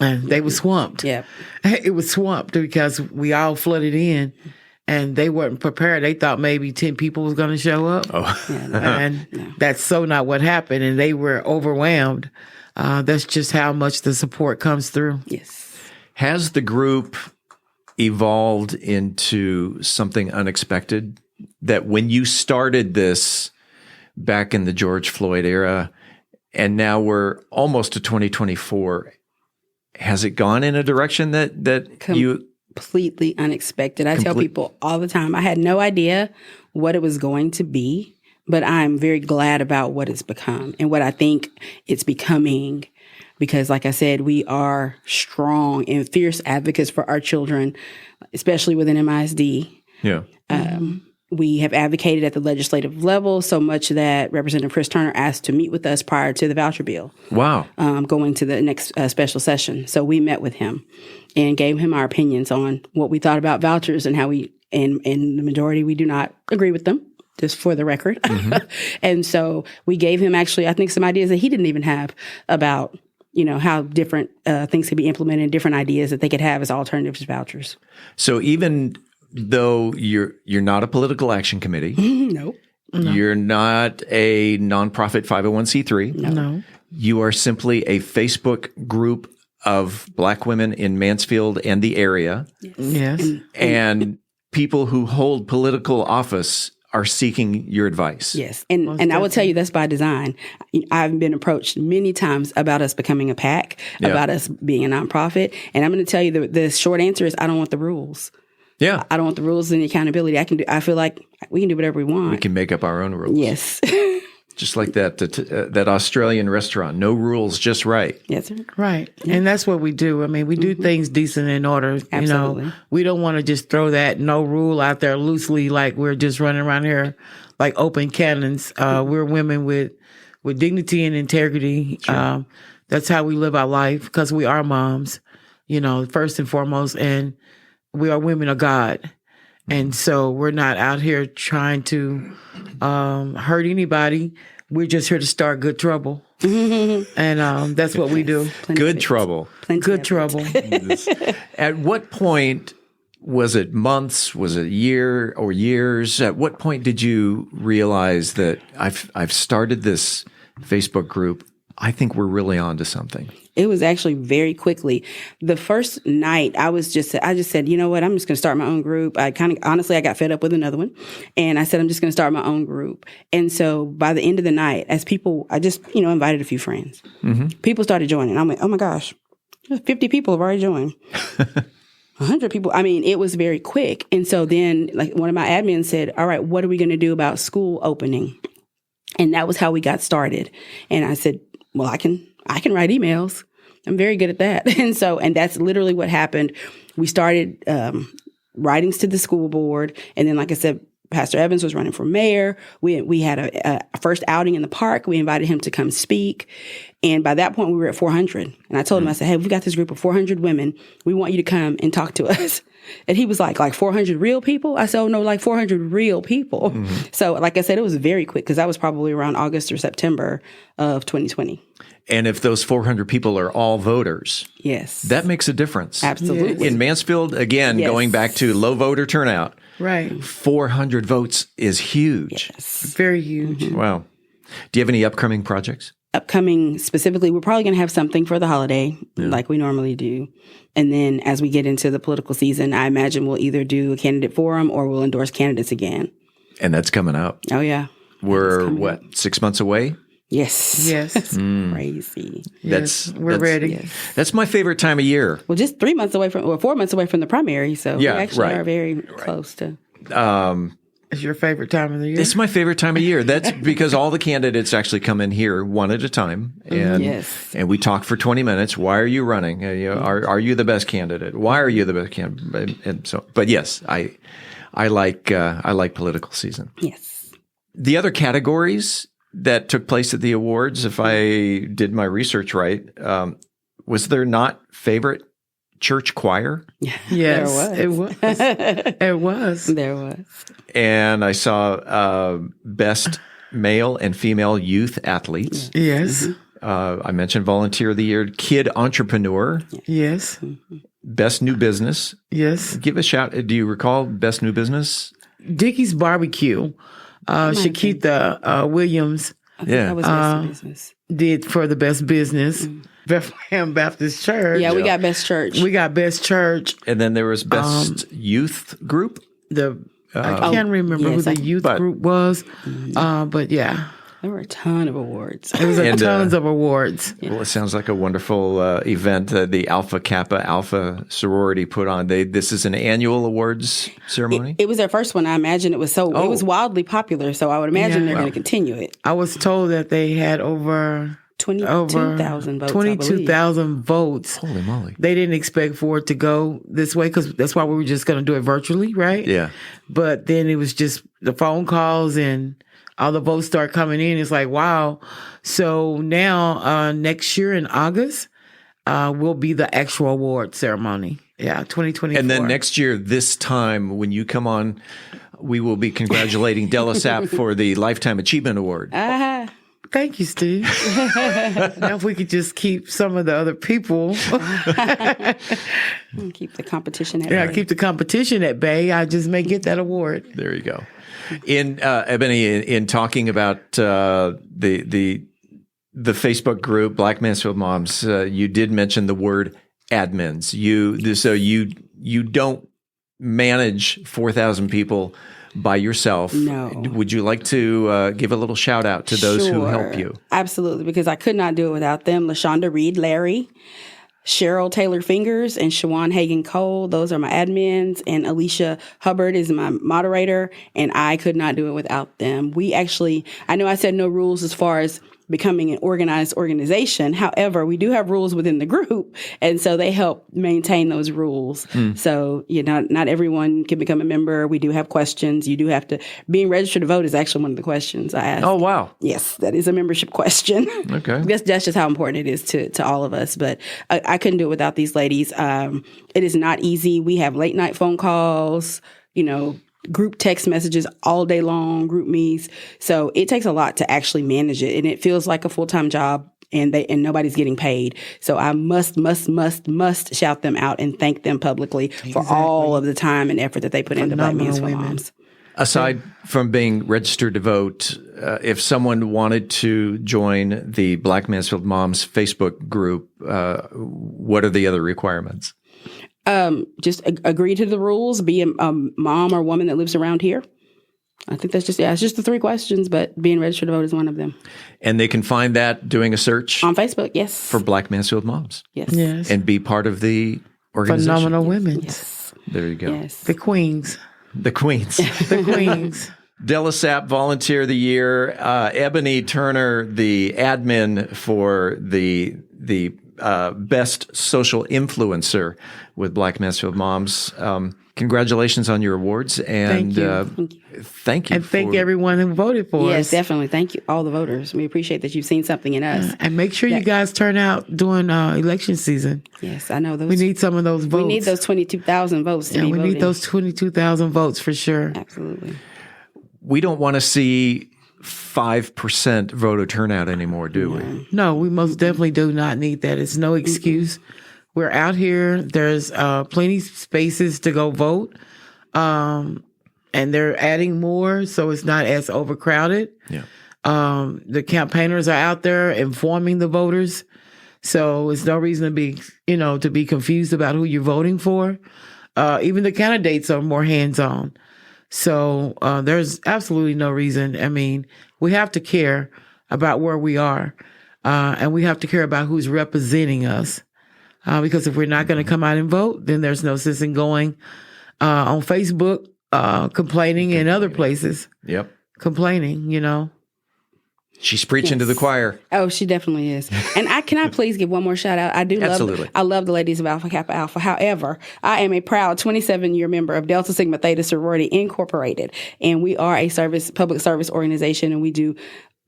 and they were swamped. Yeah, it was swamped because we all flooded in. And they weren't prepared. They thought maybe 10 people was going to show up. And that's so not what happened. And they were overwhelmed. That's just how much the support comes through. Yes. Has the group evolved into something unexpected? That when you started this back in the George Floyd era, and now we're almost to 2024, has it gone in a direction that you... Completely unexpected. I tell people all the time, I had no idea what it was going to be, but I'm very glad about what it's become and what I think it's becoming. Because like I said, we are strong and fierce advocates for our children, especially within MISD. Yeah. We have advocated at the legislative level so much that Representative Chris Turner asked to meet with us prior to the voucher bill. Wow. Going to the next special session. So we met with him and gave him our opinions on what we thought about vouchers and how and the majority, we do not agree with them, just for the record. And so we gave him actually, I think, some ideas that he didn't even have about, how different things could be implemented and different ideas that they could have as alternatives to vouchers. So even though you're not a political action committee, no, you're not a nonprofit 501c3, no, you are simply a Facebook group of Black women in Mansfield and the area. Yes. And people who hold political office are seeking your advice. Yes. And I will tell you that's by design. I've been approached many times about us becoming a PAC, about us being a nonprofit. And I'm going to tell you the short answer is I don't want the rules. Yeah. I don't want the rules and the accountability. I feel like we can do whatever we want. We can make up our own rules. Yes. Just like that Australian restaurant. No rules, just right. Yes, right. Yeah. And that's what we do. I mean, we do things decent in order. Absolutely. We don't want to just throw that no rule out there loosely like we're just running around here like open cannons. We're women with dignity and integrity. Sure. That's how we live our life because we are moms, first and foremost. And we are women of God. And so we're not out here trying to hurt anybody. We're just here to start good trouble. And that's what we do. Good trouble. Good trouble. At what point, was it months, was it a year or years? At what point did you realize that I've started this Facebook group I think we're really on to something. It was actually very quickly. The first night, I just said, you know what, I'm just going to start my own group. I got fed up with another one. And I said, I'm just going to start my own group. And so by the end of the night, I just, invited a few friends. Mm-hmm. People started joining. I'm like, oh my gosh, 50 people have already joined. 100 people. I mean, it was very quick. And so then like one of my admins said, all right, what are we going to do about school opening? And that was how we got started. And I said, well, I can write emails. I'm very good at that. And that's literally what happened. We started writings to the school board. And then, like I said, Pastor Evans was running for mayor. We had a first outing in the park. We invited him to come speak. And by that point, we were at 400. And I told him, I said, hey, we've got this group of 400 women. We want you to come and talk to us. And he was like 400 real people? I said, oh, no, 400 real people. Mm-hmm. So, like I said, it was very quick because that was probably around August or September of 2020. And if those 400 people are all voters, yes, that makes a difference. Absolutely. In Mansfield, again, going back to low voter turnout, right? 400 votes is huge. Yes. Very huge. Mm-hmm. Wow. Do you have any upcoming projects? Upcoming specifically, we're probably going to have something for the holiday like we normally do. And then as we get into the political season, I imagine we'll either do a candidate forum or we'll endorse candidates again. And that's coming up. Oh, yeah. We're, 6 months away? Yes. Yes. Crazy. We're ready. Yes. That's my favorite time of year. Well, just 4 months away from the primary. So we actually are very close to. It's your favorite time of the year? It's my favorite time of year. That's because all the candidates actually come in here one at a time. And, and we talk for 20 minutes. Why are you running? Are you the best candidate? Why are you the best candidate? And so, but yes, I like political season. Yes. The other categories that took place at the awards, if I did my research right, was there not favorite church choir? Yes, it was. It was. There was. And I saw best male and female youth athletes. Yes. I mentioned Volunteer of the Year, Kid Entrepreneur. Yes. Best New Business. Yes. Give a shout. Do you recall Best New Business? Dickie's Barbecue. Shakita Williams. That was Best Business. Did for the Best Business. Bethlehem Baptist Church. Yeah, we got Best Church. And then there was Best Youth Group. I can't remember who the youth group was, but yeah. There were a ton of awards. There was tons of awards. Yeah. Well, it sounds like a wonderful event the Alpha Kappa Alpha sorority put on. This is an annual awards ceremony? It was their first one. I imagine it was it was wildly popular, so I would imagine they're going to continue it. I was told that they had over 22,000 votes. 22,000 votes. Holy moly. They didn't expect for it to go this way because that's why we were just going to do it virtually, right? Yeah. But then it was just the phone calls and all the votes start coming in. It's like, wow. So now next year in August will be the actual award ceremony. Yeah, 2024. And then next year, this time, when you come on, we will be congratulating Della Sapp for the Lifetime Achievement Award. Thank you, Steve. Now if we could just keep some of the other people. Keep the competition at bay. Keep the competition at bay. I just may get that award. There you go. In Ebony, in talking about the Facebook group, Black Mansfield Moms, you did mention the word admins. You don't manage 4,000 people by yourself. No. Would you like to give a little shout out to those who help you? Absolutely, because I could not do it without them. LaShonda Reed Larry, Cheryl Taylor Fingers, and Shawan Hagan Cole. Those are my admins. And Alicia Hubbard is my moderator. And I could not do it without them. I know I said no rules as far as becoming an organized organization. However, we do have rules within the group. And so they help maintain those rules. So, not everyone can become a member. We do have questions. You do have to, being registered to vote is actually one of the questions I ask. Oh, wow. Yes, that is a membership question. Okay. That's just how important it is to all of us. But I couldn't do it without these ladies. It is not easy. We have late night phone calls, group text messages all day long, group meets. So it takes a lot to actually manage it. And it feels like a full-time job and nobody's getting paid. So I must shout them out and thank them publicly for all of the time and effort that they put into Black Mansfield Moms. Aside from being registered to vote, if someone wanted to join the Black Mansfield Moms Facebook group, what are the other requirements? Just agree to the rules, be a mom or woman that lives around here. I think that's it's just the 3 questions, but being registered to vote is one of them. And they can find that doing a search on Facebook, yes. For Black Mansfield Moms. Yes. And be part of the organization. Phenomenal women. Yes. There you go. Yes. The queens. The queens. The queens. Della Sapp, Volunteer of the Year. Ebony Turner, the admin for the best social influencer with Black Mansfield Moms. Congratulations on your awards. And thank you. And thank everyone who voted for us. Yes, definitely. Thank you, all the voters. We appreciate that you've seen something in us. And make sure you guys turn out during election season. Yes, I know those. We need some of those votes. We need those 22,000 votes to be voting. We need those 22,000 votes for sure. Absolutely. We don't want to see 5% voter turnout anymore, do we? No, we most definitely do not need that. It's no excuse. We're out here. There's plenty spaces to go vote. And they're adding more, so it's not as overcrowded. Yeah. The campaigners are out there informing the voters. So it's no reason to be confused about who you're voting for. Even the candidates are more hands-on. So there's absolutely no reason. I mean, we have to care about where we are, and we have to care about who's representing us. Because if we're not going to come out and vote, then there's no sense in going on Facebook, complaining, and other places. Yep. Complaining, She's preaching to the choir. Oh, she definitely is. And can I please give one more shout out? I do Absolutely. I love the ladies of Alpha Kappa Alpha. However, I am a proud 27-year member of Delta Sigma Theta Sorority Incorporated, and we are a public service organization, and we do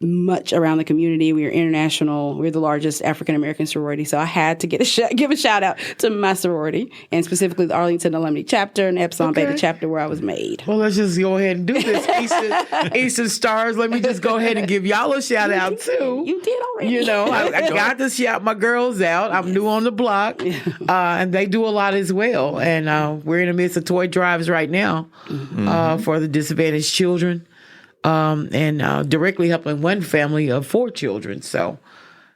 much around the community. We are international. We're the largest African American sorority. So I had to give a shout out to my sorority, and specifically the Arlington Alumni Chapter and Epsilon Beta Chapter, where I was made. Well, let's just go ahead and do this. Eastern Stars. Let me just go ahead and give y'all a shout out too. You did already. I got to shout my girls out. I'm new on the block, and they do a lot as well. And we're in the midst of toy drives right now for the disadvantaged children. And directly helping one family of 4 children. So,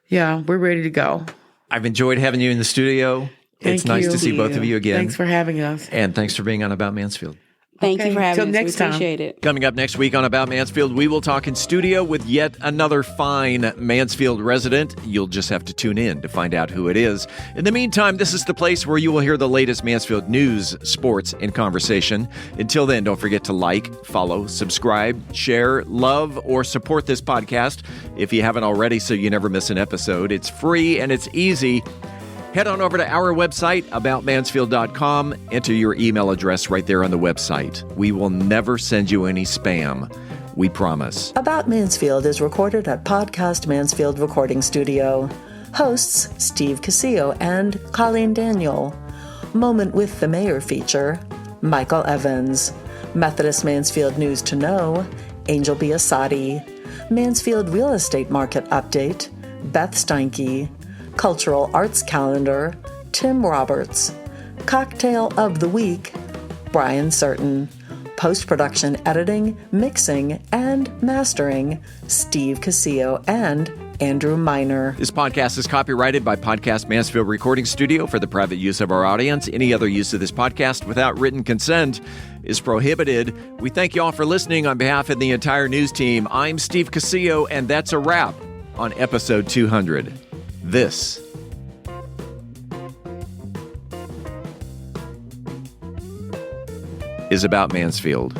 yeah, we're ready to go. I've enjoyed having you in the studio. It's nice to see both of you again. Thanks for having us. And thanks for being on About Mansfield. Thank you for having us. Till next time. We appreciate it. Coming up next week on About Mansfield, we will talk in studio with yet another fine Mansfield resident. You'll just have to tune in to find out who it is. In the meantime, this is the place where you will hear the latest Mansfield news, sports, and conversation. Until then, don't forget to like, follow, subscribe, share, love, or support this podcast if you haven't already, so you never miss an episode. It's free and it's easy. Head on over to our website, aboutmansfield.com. Enter your email address right there on the website. We will never send you any spam. We promise. About Mansfield is recorded at Podcast Mansfield Recording Studio. Hosts Steve Casillo and Colleen Daniel. Moment with the Mayor feature, Michael Evans. Methodist Mansfield News to Know, Angel Biasatti. Mansfield Real Estate Market Update, Beth Steinke. Cultural Arts Calendar, Tim Roberts. Cocktail of the Week, Brian Certain. Post-production editing, mixing, and mastering, Steve Casillo and Andrew Miner. This podcast is copyrighted by Podcast Mansfield Recording Studio for the private use of our audience. Any other use of this podcast without written consent is prohibited. We thank you all for listening. On behalf of the entire news team, I'm Steve Casillo, and that's a wrap on episode 200. This is About Mansfield.